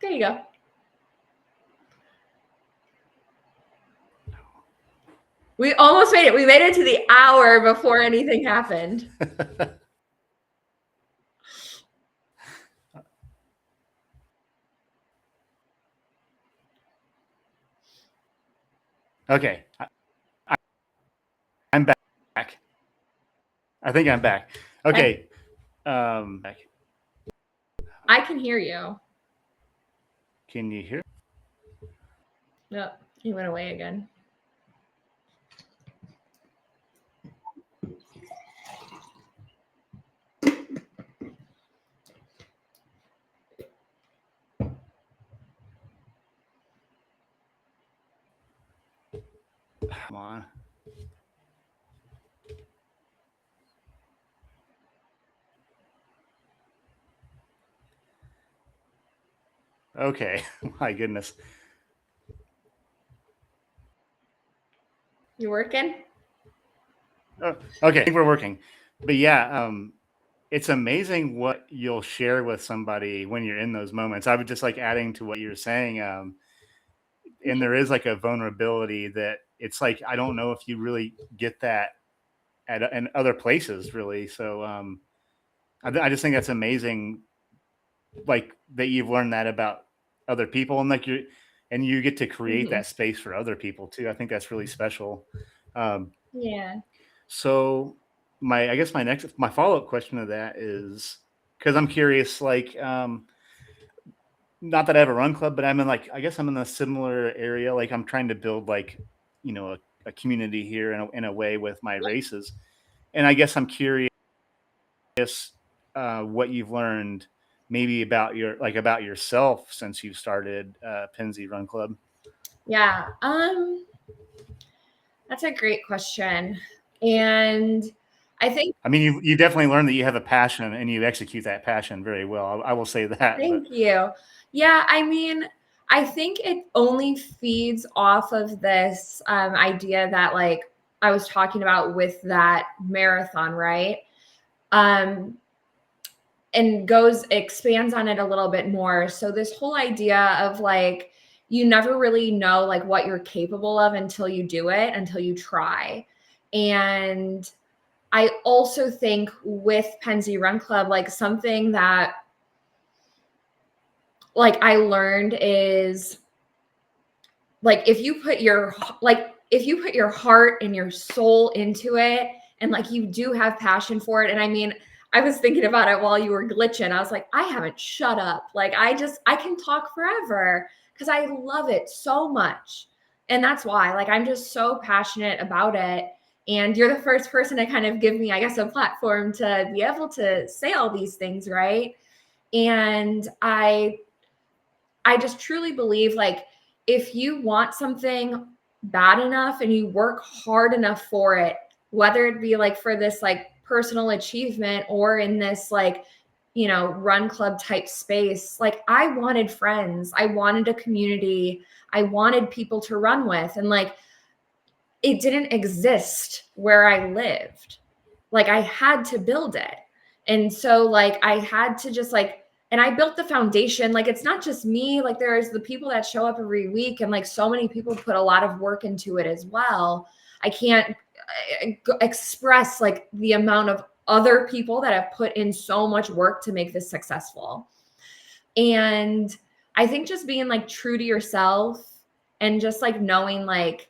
There you go. We almost made it. We made it to the hour before anything happened. Okay. I'm back. I think I'm back. Okay. I can hear you. Can you hear? No, he went away again. Come on. Okay. My goodness. You working? Oh, okay. I think we're working. But yeah, it's amazing what you'll share with somebody when you're in those moments. I would just like adding to what you're saying. And there is like a vulnerability that it's like, I don't know if you really get that in other places really. So I just think that's amazing. Like that you've learned that about other people and like you get to create that space for other people too. I think that's really special. Yeah. So I guess my follow-up question to that is, because I'm curious, like, not that I have a run club, but I guess I'm in a similar area. Like I'm trying to build like, a community here in a way with my races. And I guess I'm curious what you've learned maybe about yourself since you started Penzi Run Club. Yeah. That's a great question. And I think, you definitely learned that you have a passion and you execute that passion very well. I will say that. Thank you. Yeah. I think it only feeds off of this idea that like I was talking about with that marathon, right? And expands on it a little bit more. So this whole idea of like, you never really know like what you're capable of until you do it, until you try. And I also think with Penzi Run Club, like something that like I learned is like if you put your heart and your soul into it and like you do have passion for it. And I was thinking about it while you were glitching. I was like, I haven't shut up. Like I can talk forever because I love it so much. And that's why like I'm just so passionate about it. And you're the first person to kind of give me, I guess, a platform to be able to say all these things, right? And I just truly believe like if you want something bad enough and you work hard enough for it, whether it be like for this like personal achievement or in this like, run club type space, like I wanted friends, I wanted a community, I wanted people to run with. And like, it didn't exist where I lived. Like I had to build it. And so like I had to just like, and I built the foundation. Like it's not just me, like there's the people that show up every week and like so many people put a lot of work into it as well. I can't express like the amount of other people that have put in so much work to make this successful. And I think just being like true to yourself and just like knowing like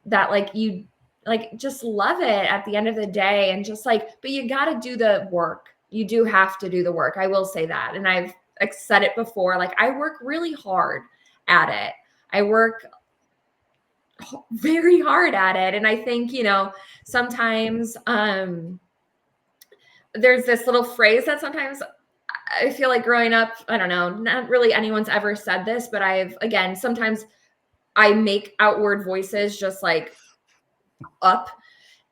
that, like you like just love it at the end of the day and just like, but you got to do the work. You do have to do the work. I will say that. And I've said it before, like I work really hard at it. I work very hard at it. And I think, sometimes there's this little phrase that sometimes I feel like growing up, I don't know, not really anyone's ever said this, but sometimes I make outward voices just like up.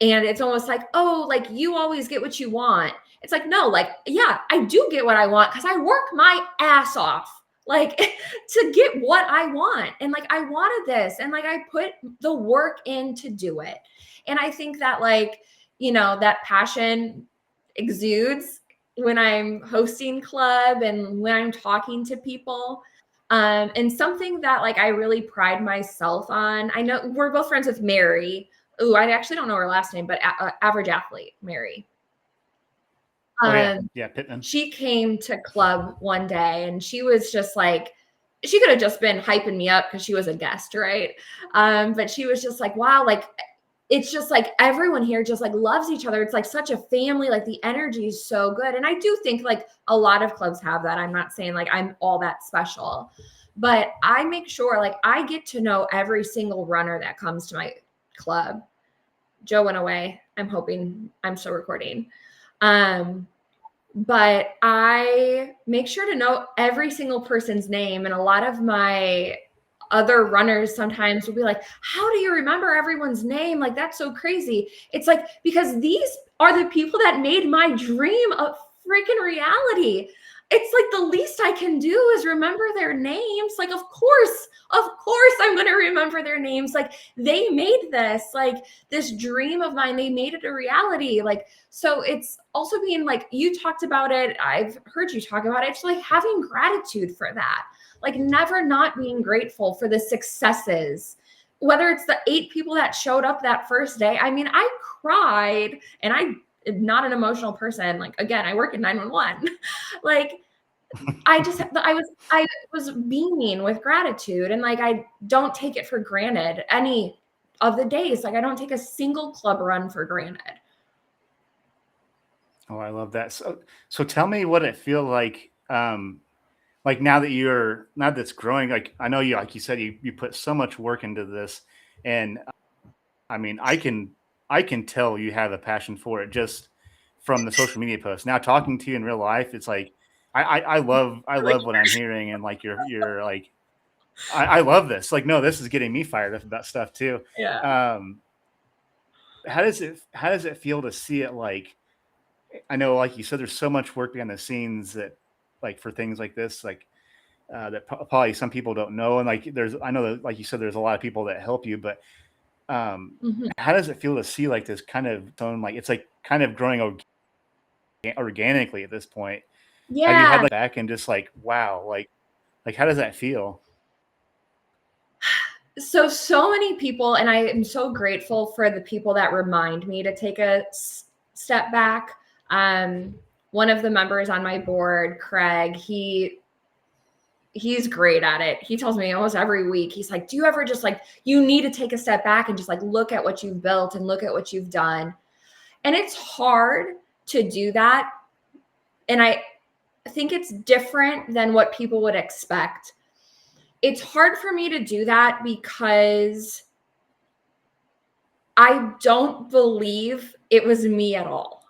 And it's almost like, oh, like you always get what you want. It's like, no, like, yeah, I do get what I want because I work my ass off like to get what I want. And like, I wanted this and like, I put the work in to do it. And I think that like, you know, that passion exudes when I'm hosting club and when I'm talking to people. And something that like I really pride myself on. I know we're both friends with Mary. Ooh, I actually don't know her last name, but average athlete, Mary. Yeah, Pittman. She came to club one day and she was just like, she could have just been hyping me up because she was a guest, right? But she was just like, wow, like it's just like everyone here just like loves each other. It's like such a family, like the energy is so good. And I do think like a lot of clubs have that. I'm not saying like I'm all that special, but I make sure like I get to know every single runner that comes to my club. Joe went away. I'm hoping I'm still recording. But I make sure to know every single person's name. And a lot of my other runners sometimes will be like, how do you remember everyone's name? Like, that's so crazy. It's like, because these are the people that made my dream a freaking reality. It's like the least I can do is remember their names. Like, of course, I'm going to remember their names. Like, they made this, like, this dream of mine. They made it a reality. Like, so it's also being like, you talked about it. I've heard you talk about it. It's like having gratitude for that. Like, never not being grateful for the successes, whether it's the 8 people that showed up that first day. I mean, I cried and I'm not an emotional person. Like, again, I work in 911. Like, I was beaming with gratitude and like, I don't take it for granted any of the days. Like, I don't take a single club run for granted. Oh, I love that. So tell me what it feel like now that it's growing, like I know you, like you said, you put so much work into this, and I mean, I can tell you have a passion for it just from the social media posts. Now talking to you in real life, it's like I love what I'm hearing, and like you're like I love this. Like, no, this is getting me fired up about stuff too. Yeah. How does it feel to see it? Like, I know, like you said, there's so much work behind the scenes that, like, for things like this, like that probably some people don't know. And like, I know that, like you said, there's a lot of people that help you, but how does it feel to see like this kind of tone? Like, it's like kind of growing organically at this point. Have you had Yeah. like back and just like, wow, like how does that feel? So many people, and I am so grateful for the people that remind me to take a step back. One of the members on my board, Craig, he's great at it. He tells me almost every week, he's like, do you ever just like, you need to take a step back and just like look at what you've built and look at what you've done. And it's hard to do that. And I think it's different than what people would expect. It's hard for me to do that because I don't believe it was me at all.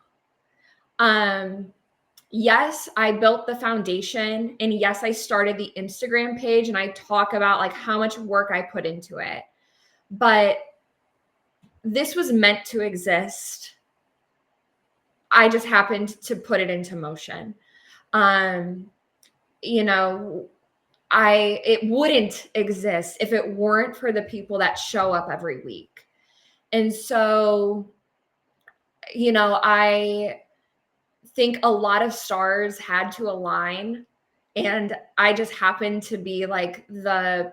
Yes, I built the foundation, and yes, I started the Instagram page, and I talk about like how much work I put into it. But this was meant to exist. I just happened to put it into motion. You know, it wouldn't exist if it weren't for the people that show up every week. And so, you know, I think a lot of stars had to align, and I just happened to be like the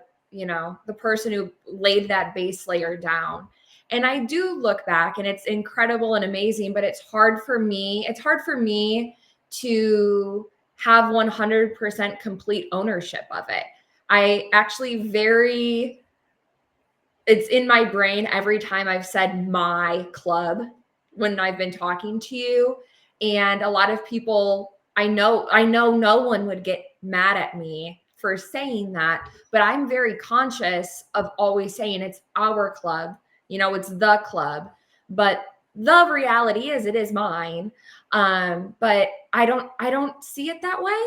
person who laid that base layer down. And I do look back and it's incredible and amazing, but it's hard for me to have 100% complete ownership of it. I actually it's in my brain every time I've said my club when I've been talking to you. And a lot of people, I know no one would get mad at me for saying that, but I'm very conscious of always saying it's our club, it's the club, but the reality is it is mine. But I don't see it that way.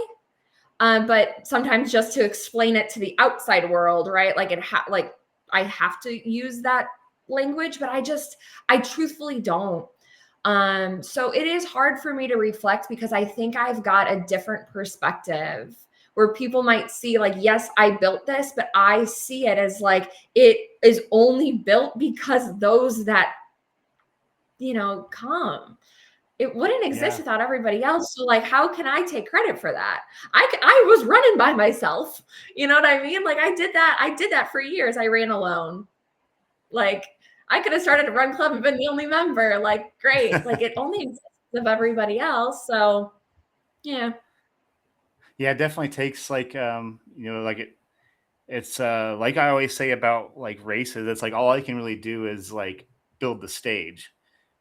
But sometimes just to explain it to the outside world, right? Like I have to use that language, but I truthfully don't. So it is hard for me to reflect because I think I've got a different perspective where people might see like, yes, I built this, but I see it as like, it is only built because those that, come. It wouldn't exist without everybody else. So like, how can I take credit for that? I was running by myself. You know what I mean? Like I did that for years. I ran alone. Like I could have started a run club and been the only member. Like, great. Like it only exists of everybody else. So yeah. Yeah, it definitely takes like like it's like I always say about like races, it's like all I can really do is like build the stage.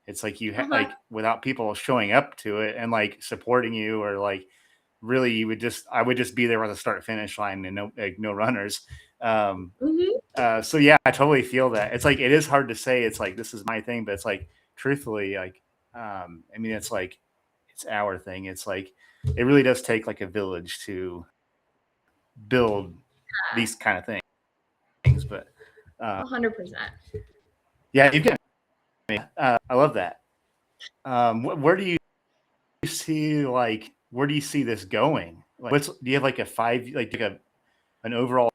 It's like like without people showing up to it and like supporting you, or like really I would just be there on the start finish line and no runners. So yeah, I totally feel that. It's like, it is hard to say it's like, this is my thing, but it's like, truthfully, like, I mean, it's like, it's our thing. It's like, it really does take like a village to build these kind of things, but 100%. yeah, you can. I love that. Where do you see like, where do you see this going? Like, do you have like an overall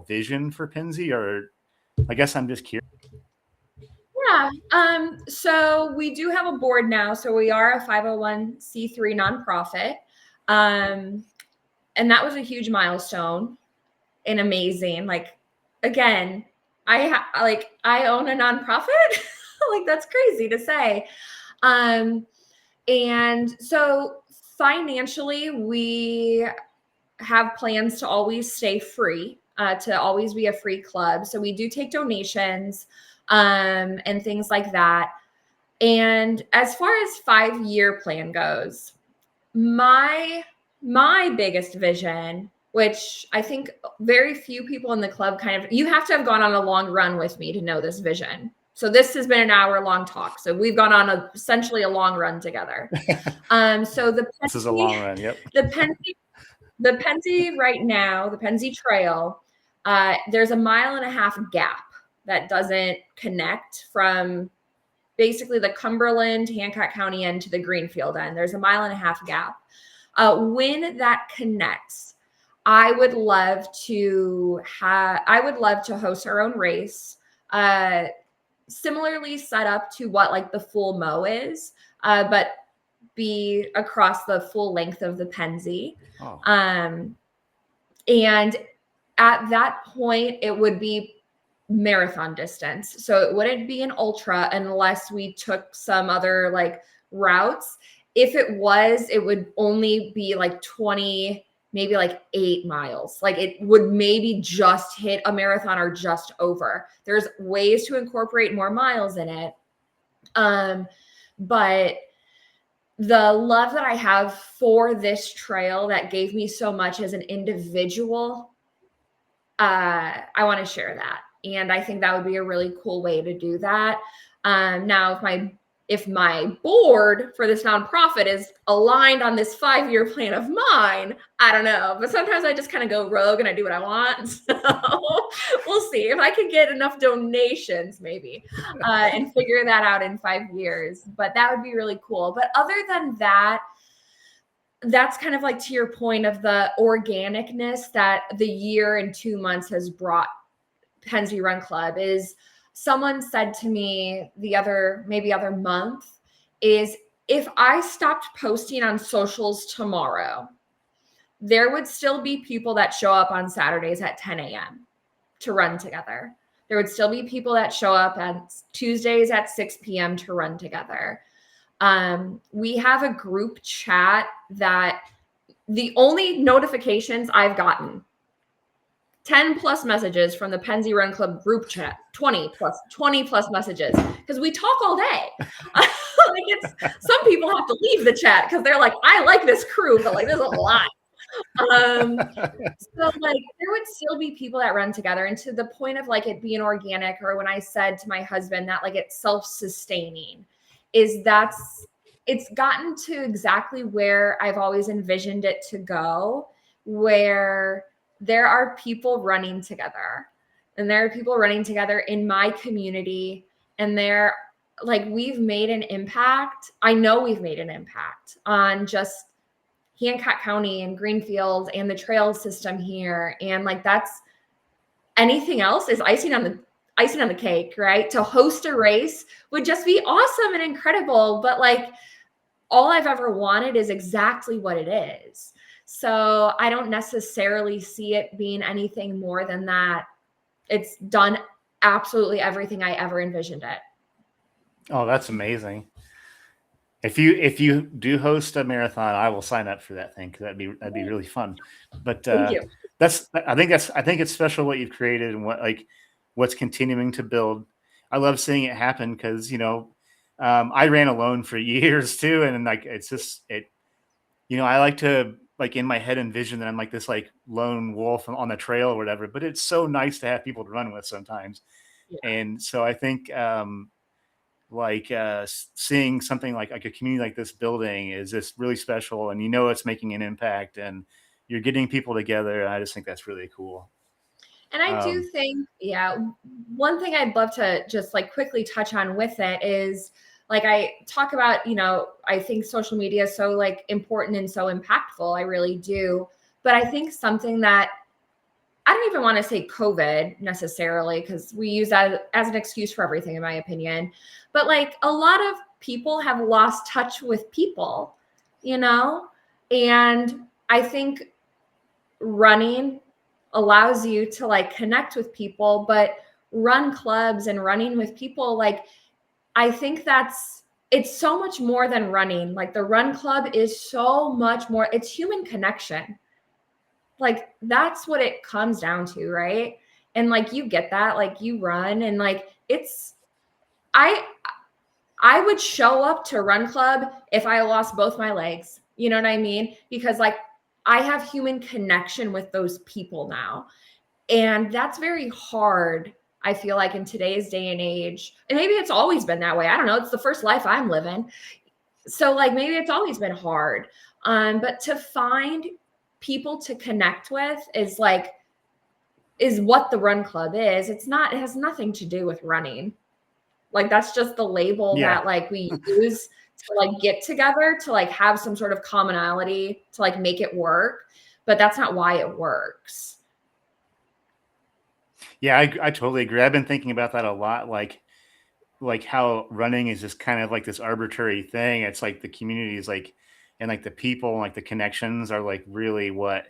vision for Penzi, or I guess I'm just curious. Yeah. So we do have a board now. So we are a 501c3 nonprofit. And that was a huge milestone and amazing. Like, again, I own a nonprofit. Like, that's crazy to say. And so financially, we have plans to always stay free, to always be a free club. So we do take donations, and things like that. And as far as 5-year plan goes, my biggest vision, which I think very few people in the club you have to have gone on a long run with me to know this vision. So this has been an hour-long talk. So we've gone on essentially a long run together. So This is a long run. Yep. The Penzi right now, the Penzi Trail, there's a 1.5-mile gap that doesn't connect from basically the Cumberland, Hancock County end to the Greenfield end. There's a 1.5-mile gap. When that connects, I would love to host our own race, similarly set up to what like the full Mo is, but be across the full length of the Penzi. Oh. And at that point, it would be marathon distance. So it wouldn't be an ultra unless we took some other like routes. If it was, it would only be like 20, maybe like 8 miles. Like it would maybe just hit a marathon or just over. There's ways to incorporate more miles in it. But the love that I have for this trail that gave me so much as an individual, I want to share that. And I think that would be a really cool way to do that. Now, if my board for this nonprofit is aligned on this 5-year plan of mine, I don't know. But sometimes I just kind of go rogue and I do what I want. So we'll see if I can get enough donations, maybe, and figure that out in 5 years. But that would be really cool. But other than that, that's kind of like to your point of the organicness that the year and 2 months has brought Penzi Run Club. Is someone said to me the other month is, if I stopped posting on socials tomorrow, there would still be people that show up on Saturdays at 10 a.m. to run together. There would still be people that show up on Tuesdays at 6 p.m. to run together. We have a group chat that the only notifications I've gotten, 10 plus messages from the Penzi Run Club group chat, 20 plus messages, because we talk all day. Some people have to leave the chat because they're like, I like this crew, but like there's a lot. So like there would still be people that run together, and to the point of like it being organic, or when I said to my husband that like it's self-sustaining, it's gotten to exactly where I've always envisioned it to go, where there are people running together. and there are people running together in my community, and they're like, we've made an impact. I know we've made an impact on just Hancock County and Greenfield and the trail system here. And like, that's, anything else is icing on the cake, right? To host a race would just be awesome and incredible. But like, all I've ever wanted is exactly what it is. So I don't necessarily see it being anything more than that. It's done absolutely everything I ever envisioned it. Oh, that's amazing. If you do host a marathon, I will sign up for that thing, because that'd be really fun. But Thank you. I think it's special what you've created and what's continuing to build. I love seeing it happen, because I ran alone for years too, and like it's just I like to, like, in my head envision that I'm like this like lone wolf on the trail or whatever. But it's so nice to have people to run with sometimes, and so I think seeing something like a community like this building is just really special, and it's making an impact, and you're getting people together, and I just think that's really cool. And I do think, one thing I'd love to just like quickly touch on with it is, like, I talk about, I think social media is so like important and so impactful. I really do. But I think something that, I don't even want to say COVID necessarily, because we use that as an excuse for everything, in my opinion. But like, a lot of people have lost touch with people, and I think running allows you to like connect with people, but run clubs and running with people, like, I think it's so much more than running. Like, the run club is so much more. It's human connection. Like, that's what it comes down to, right? And like, you get that, like, you run, and like, I would show up to run club if I lost both my legs. You know what I mean? Because like, I have human connection with those people now. And that's very hard, I feel like, in today's day and age. And maybe it's always been that way. I don't know. It's the first life I'm living. So like, maybe it's always been hard. But to find people to connect with is what the run club is. It has nothing to do with running. Like, that's just the label that like we use to like get together, to like have some sort of commonality, to like make it work. But that's not why it works. Yeah, I totally agree. I've been thinking about that a lot. Like how running is just kind of like this arbitrary thing. It's like the community is like, and like the people and like the connections are like really what,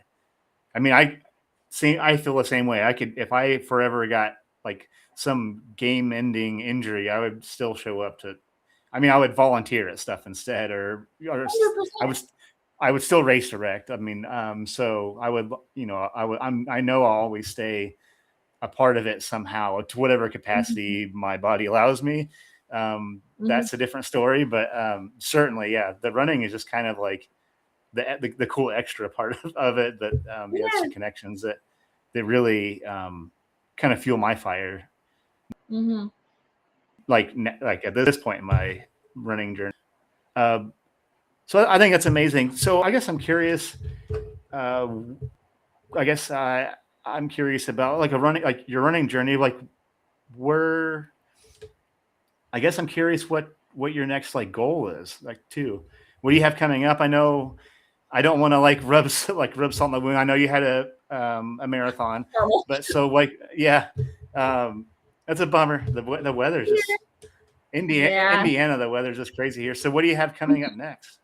I mean, I feel the same way. If I forever got like some game ending injury, I would still show up I would volunteer at stuff instead, or 100%. I would still race direct. I mean, so I would, I know I'll always stay a part of it somehow, to whatever capacity my body allows me. That's a different story, but certainly, the running is just kind of like the cool extra part of it. But it's the connections that really kind of fuel my fire. Mm-hmm. Like at this point in my running journey. So I think that's amazing. So I guess I'm curious. I'm curious about like your running journey. Like, I guess I'm curious what your next like goal is, like, too. What do you have coming up? I know I don't want to like rub salt in the wound. I know you had a marathon, but so like, that's a bummer. The weather's just Indiana. The weather's just crazy here. So what do you have coming up next?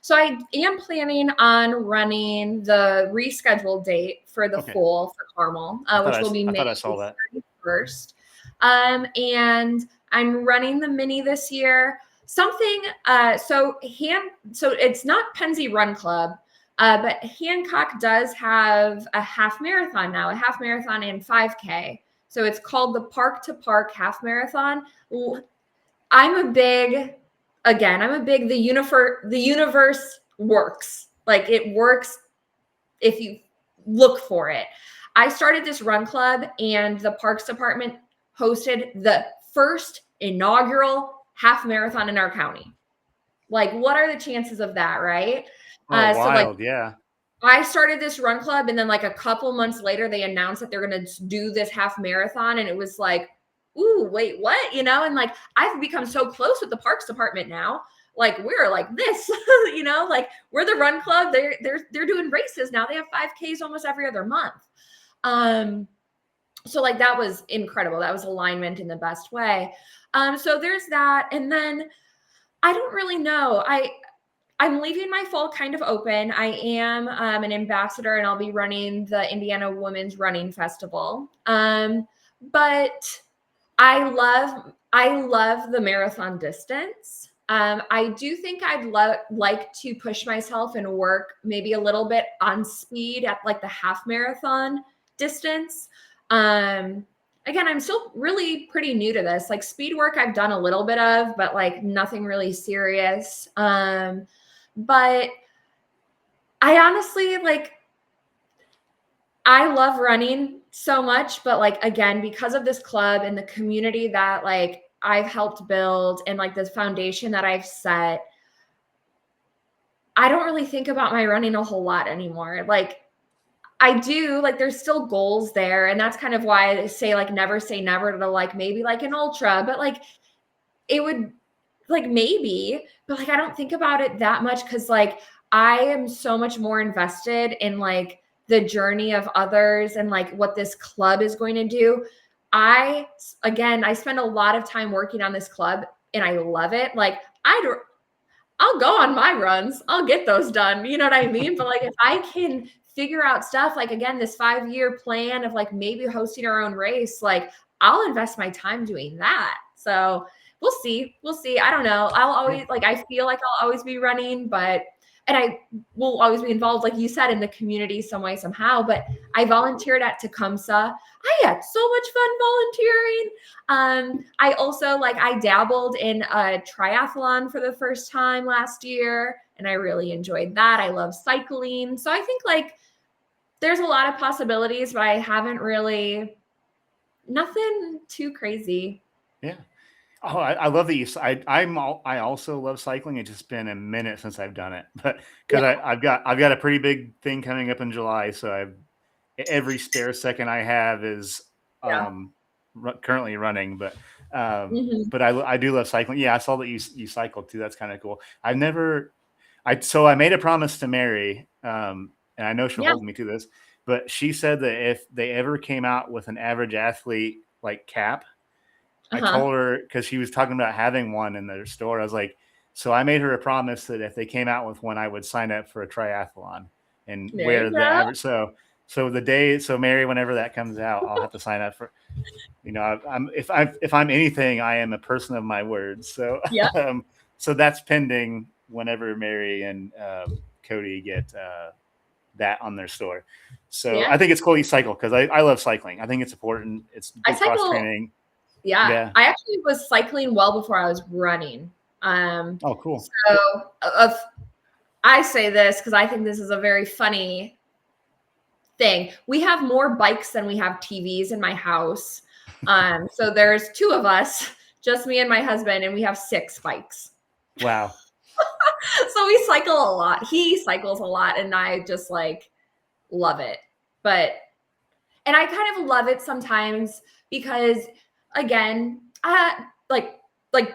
So I am planning on running the rescheduled date for the full for Carmel, which will be May 31st. And I'm running the mini this year. So it's not Pennsy Run Club, but Hancock does have a half marathon now, a half marathon and 5K. So it's called the Park to Park Half Marathon. I'm a big, the universe works. Like, it works if you look for it. I started this run club, and the Parks Department hosted the first inaugural half marathon in our county. Like, what are the chances of that, right? Wild, so I started this run club, and then like a couple months later, they announced that they're going to do this half marathon. And it was like, ooh, wait, what? And like I've become so close with the parks department now. Like we're like this, like we're the run club. They're doing races now. They have 5Ks almost every other month. So like that was incredible. That was alignment in the best way. So there's that. And then I don't really know. I'm leaving my fall kind of open. I am an ambassador, and I'll be running the Indiana Women's Running Festival. But I love the marathon distance. I do think I'd like to push myself and work maybe a little bit on speed at like the half marathon distance. Again, I'm still really pretty new to this. Like speed work I've done a little bit of, but like nothing really serious. But I honestly I love running so much, but like, again, because of this club and the community that like I've helped build and like this foundation that I've set, I don't really think about my running a whole lot anymore. Like I do, like there's still goals there. And that's kind of why I say like, never say never to like, maybe like an ultra, but like it would like maybe, but like, I don't think about it that much. Cause like, I am so much more invested in like the journey of others and like what this club is going to do. I spend a lot of time working on this club and I love it. Like I'll go on my runs. I'll get those done. You know what I mean? But like, if I can figure out stuff, like again, this 5-year plan of like maybe hosting our own race, like I'll invest my time doing that. So we'll see. I don't know. I'll always I feel like I'll always be running, and I will always be involved, like you said, in the community some way, somehow. But I volunteered at Tecumseh. I had so much fun volunteering. I also I dabbled in a triathlon for the first time last year, and I really enjoyed that. I love cycling. So I think there's a lot of possibilities, but I haven't really, nothing too crazy. Yeah. Oh, I love that you. I also love cycling. It's just been a minute since I've done it, but because I've got a pretty big thing coming up in July, so every spare second I have is currently running. But but I do love cycling. Yeah, I saw that you cycled too. That's kind of cool. I made a promise to Mary, and I know she'll hold me to this. But she said that if they ever came out with an average athlete like cap. I told her, because she was talking about having one in their store. I was like, so I made her a promise that if they came out with one, I would sign up for a triathlon and wear the average. So Mary, whenever that comes out, I'll have to sign up for. If I'm anything, I am a person of my words. So so that's pending whenever Mary and Cody get that on their store. So I think it's cool you cycle, because I love cycling. I think it's important. It's good cross training. Yeah. I actually was cycling well before I was running. Oh, cool. So I say this because I think this is a very funny thing. We have more bikes than we have TVs in my house. So there's 2 of us, just me and my husband, and we have 6 bikes. Wow. So we cycle a lot. He cycles a lot, and I just love it. And I kind of love it sometimes because, again,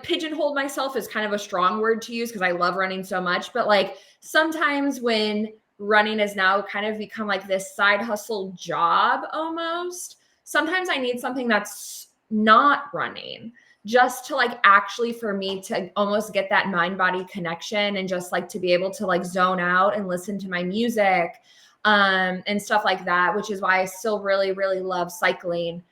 pigeonhole myself is kind of a strong word to use because I love running so much. But sometimes when running has now kind of become this side hustle job almost, sometimes I need something that's not running just to actually for me to almost get that mind body connection and just to be able to zone out and listen to my music and stuff like that, which is why I still really, really love cycling.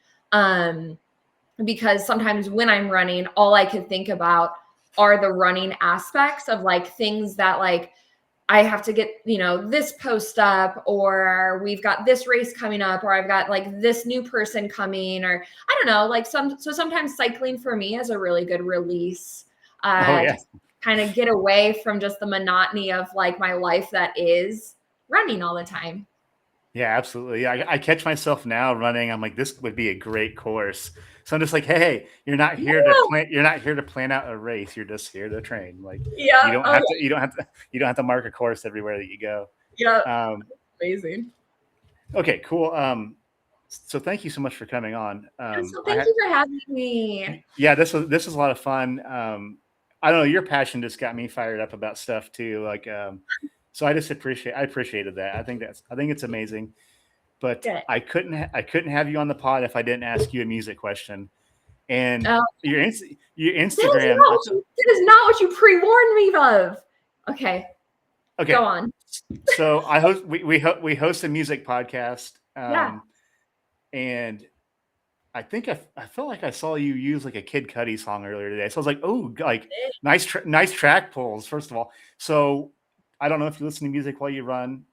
Because sometimes when I'm running, all I can think about are the running aspects of things that I have to get, this post up, or we've got this race coming up, or I've got this new person coming, or I don't know, so sometimes cycling for me is a really good release. Kind of get away from just the monotony of my life that is running all the time. Yeah, absolutely. I catch myself now running. I'm like, this would be a great course. So I'm just like, hey, you're not here to plan out a race. You're just here to train. You don't have to mark a course everywhere that you go. Yeah. Amazing. Okay, cool. So thank you so much for coming on. So thank you for having me. Yeah, this was a lot of fun. I don't know, your passion just got me fired up about stuff too. Like, so I appreciated that. I think it's amazing. But Good. I couldn't have you on the pod if I didn't ask you a music question. And your Instagram. That is not what you pre-warned me of. Okay. Go on. So we host a music podcast. And I think I felt like I saw you use like a Kid Cudi song earlier today. So I was like, oh, like nice track pulls, first of all. So I don't know if you listen to music while you run.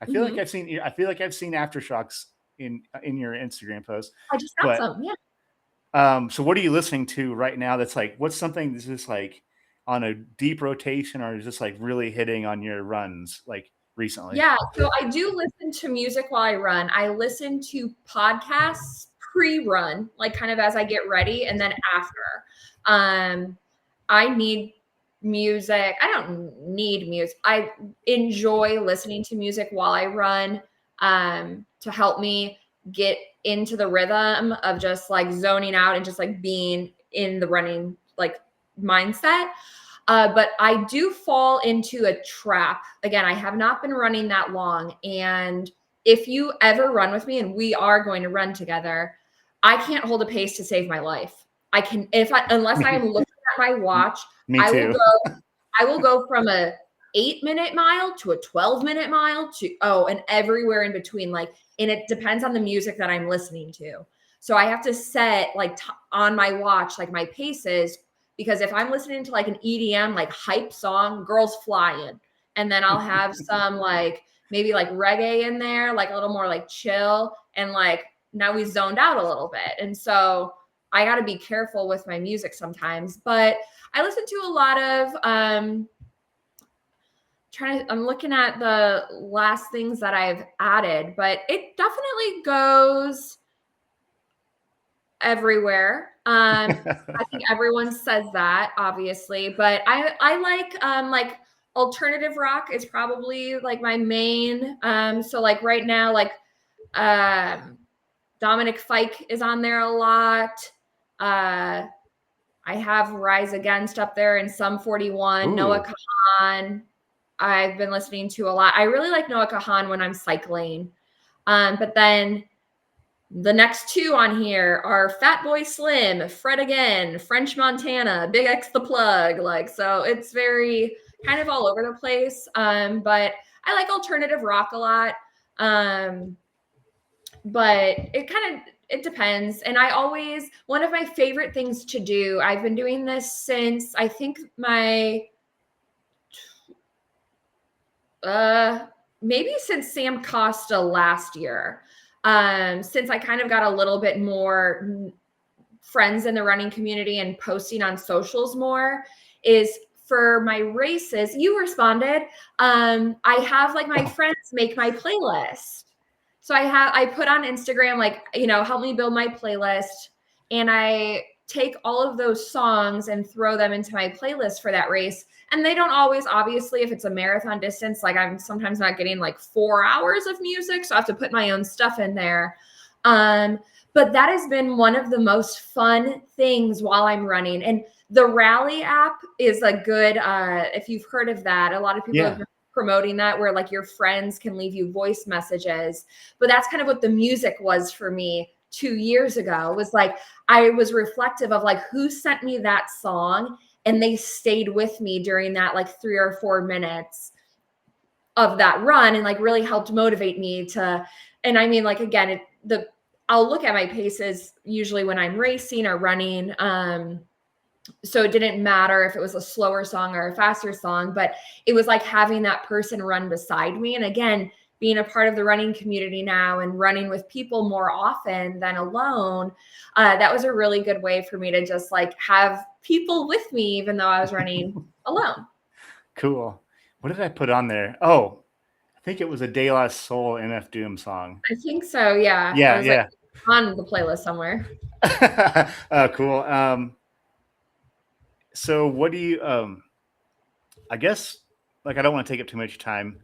I feel like I've seen Aftershocks in your Instagram post. I just got some, yeah. So what are you listening to right now that's like, what's something that's just like on a deep rotation or is just like really hitting on your runs like recently? Yeah, so I do listen to music while I run. I listen to podcasts pre-run, like kind of as I get ready, and then after. I need music. I don't need music. I enjoy listening to music while I run to help me get into the rhythm of just like zoning out and just like being in the running like mindset. But I do fall into a trap. Again, I have not been running that long. And if you ever run with me, and we are going to run together, I can't hold a pace to save my life. Unless I am looking at my watch, I will go from a 8-minute mile to a 12-minute mile and everywhere in between. Like, and it depends on the music that I'm listening to. So I have to set like on my watch, like my paces, because if I'm listening to like an EDM, like hype song, girls flying, and then I'll have some like maybe like reggae in there, like a little more like chill. And like now we zoned out a little bit. And so I got to be careful with my music sometimes, but I listen to a lot of, I'm looking at the last things that I've added, but it definitely goes everywhere. I think everyone says that, obviously, but I like alternative rock is probably like my main. So like right now, like Dominic Fike is on there a lot. I have Rise Against up there and Sum 41. Ooh. Noah Kahan I've been listening to a lot. I really like Noah Kahan when I'm cycling. But then the next two on here are Fatboy Slim, Fred Again, French Montana, Big X the Plug. Like, so it's very kind of all over the place. But I like alternative rock a lot. But it depends. And one of my favorite things to do, I've been doing this since I think maybe since Sam Costa last year. Since I kind of got a little bit more friends in the running community and posting on socials more, is for my races. You responded. I have like my friends make my playlist. So I put on Instagram, like, help me build my playlist. And I take all of those songs and throw them into my playlist for that race. And they don't always, obviously, if it's a marathon distance, like I'm sometimes not getting like 4 hours of music. So I have to put my own stuff in there. But that has been one of the most fun things while I'm running. And the Rally app is a good, if you've heard of that, a lot of people have been promoting that, where like your friends can leave you voice messages. But that's kind of what the music was for me 2 years ago. It was like, I was reflective of like, who sent me that song? And they stayed with me during that like 3 or 4 minutes of that run and like really helped motivate me to, and I mean, like, again, I'll look at my paces usually when I'm racing or running. So it didn't matter if it was a slower song or a faster song, but it was like having that person run beside me. And again, being a part of the running community now and running with people more often than alone, that was a really good way for me to just like have people with me, even though I was running alone. Cool. What did I put on there? Oh, I think it was a De La Soul MF Doom song. I think so. Yeah. Yeah. Like on the playlist somewhere. Cool. So what do you, I guess, like, I don't want to take up too much time.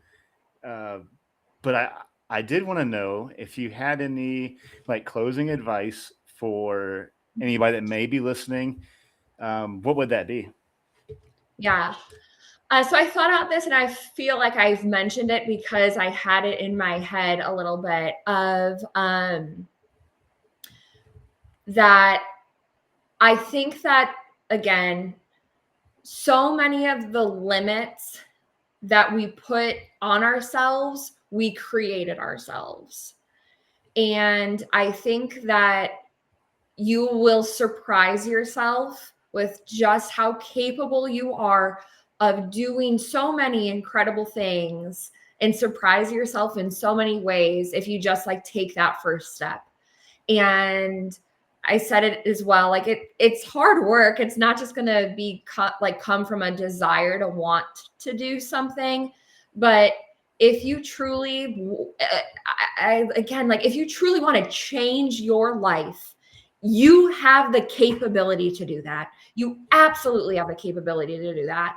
but I did want to know if you had any like closing advice for anybody that may be listening. What would that be? Yeah. So I thought about this and I feel like I've mentioned it because I had it in my head a little bit of that I think that, again, so many of the limits that we put on ourselves, we created ourselves. And I think that you will surprise yourself with just how capable you are of doing so many incredible things and surprise yourself in so many ways if you just like take that first step. And I said it as well, like it's hard work. It's not just going to be come from a desire to want to do something, but if you truly again, like if you truly want to change your life, you have the capability to do that. You absolutely have the capability to do that.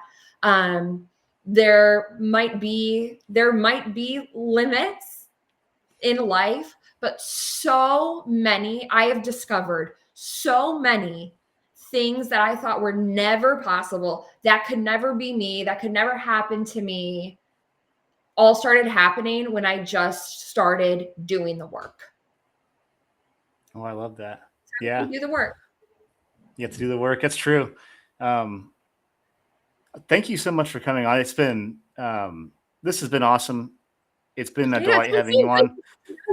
There might be limits in life, but so many, I have discovered so many things that I thought were never possible, that could never be me, that could never happen to me, all started happening when I just started doing the work. Oh, I love that. Yeah. Do the work. You have to do the work. That's true. Thank you so much for coming on. It's been, this has been awesome. It's been a delight having you on.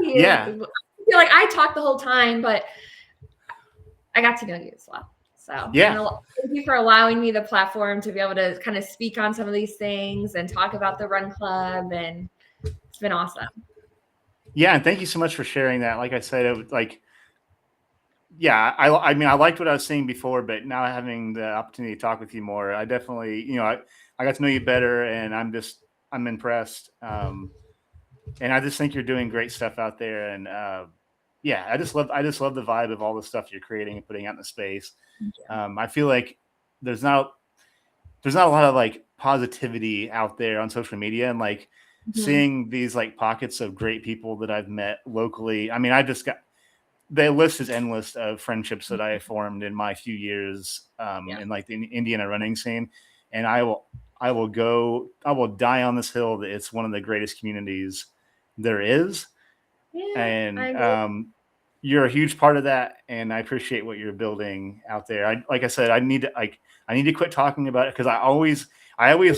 Yeah. I feel like I talked the whole time, but I got to know you as well. So yeah, thank you for allowing me the platform to be able to kind of speak on some of these things and talk about the Run Club. And it's been awesome. Yeah. And thank you so much for sharing that. Like I said, it was like, yeah, I mean, I liked what I was saying before, but now having the opportunity to talk with you more, I definitely, I got to know you better, and I'm impressed. And I just think you're doing great stuff out there. And yeah, I just love the vibe of all the stuff you're creating and putting out in the space. I feel like there's not a lot of like positivity out there on social media, and like seeing these like pockets of great people that I've met locally. I mean, the list is endless of friendships that I formed in my few years in like the Indiana running scene. And I will die on this hill that it's one of the greatest communities there is. Yeah, and you're a huge part of that. And I appreciate what you're building out there. Like I said, I need to quit talking about it, because I always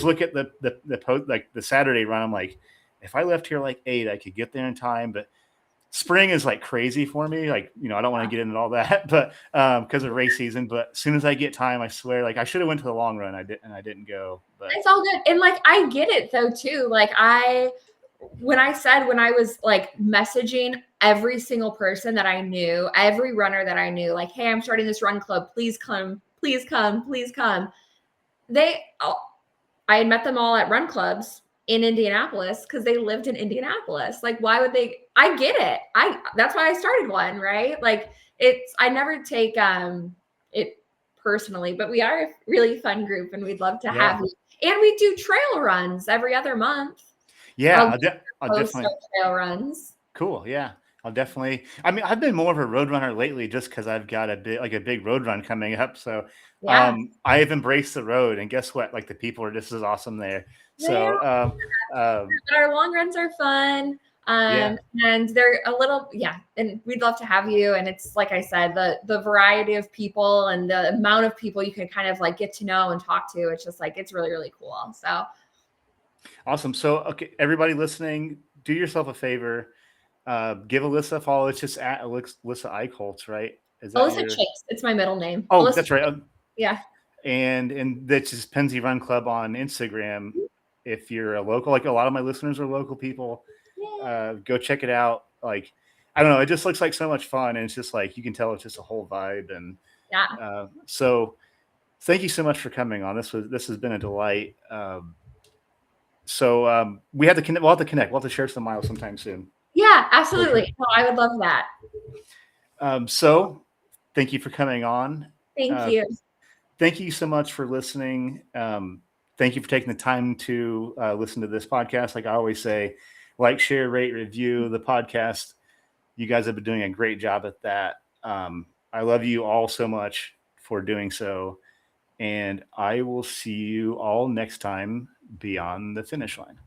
look at the post, like the Saturday run. I'm like, if I left here like 8, I could get there in time. But spring is like crazy for me. Like, I don't want to get into all that, but because of race season. But as soon as I get time, I swear, like I should have went to the long run. I didn't go. But it's all good. And like I get it though too. Like when I was like messaging every single person that I knew, every runner that I knew, like, hey, I'm starting this run club. Please come, please come, please come. I had met them all at run clubs in Indianapolis because they lived in Indianapolis. Like, why would they? I get it. That's why I started one, right? Like I never take it personally, but we are a really fun group and we'd love to have you. And we do trail runs every other month. Yeah, I'll definitely trail runs. Cool. Yeah. I'll definitely. I mean, I've been more of a road runner lately, just because I've got a big road run coming up. So I've embraced the road, and guess what? Like the people are just as awesome there. So our long runs are fun. And they're a little, and we'd love to have you. And it's like I said, the variety of people and the amount of people you can kind of like get to know and talk to. It's just like, it's really, really cool. So awesome. So, okay, everybody listening, do yourself a favor. Give Alyssa a follow. It's just at Alyssa Eichholtz, right? Is that Alyssa Chase. It's my middle name. Oh, Alyssa that's right. Yeah. And that's just Penzi Run Club on Instagram. If you're a local, like a lot of my listeners are local people, go check it out. Like, I don't know, it just looks like so much fun, and it's just like you can tell it's just a whole vibe. And so thank you so much for coming on. This has been a delight. So we have to connect. We'll have to connect. We'll have to share some miles sometime soon. Yeah, absolutely. Oh, I would love that. So thank you for coming on. Thank you. Thank you so much for listening. Thank you for taking the time to listen to this podcast. Like I always say, like, share, rate, review the podcast. You guys have been doing a great job at that. I love you all so much for doing so. And I will see you all next time beyond the finish line.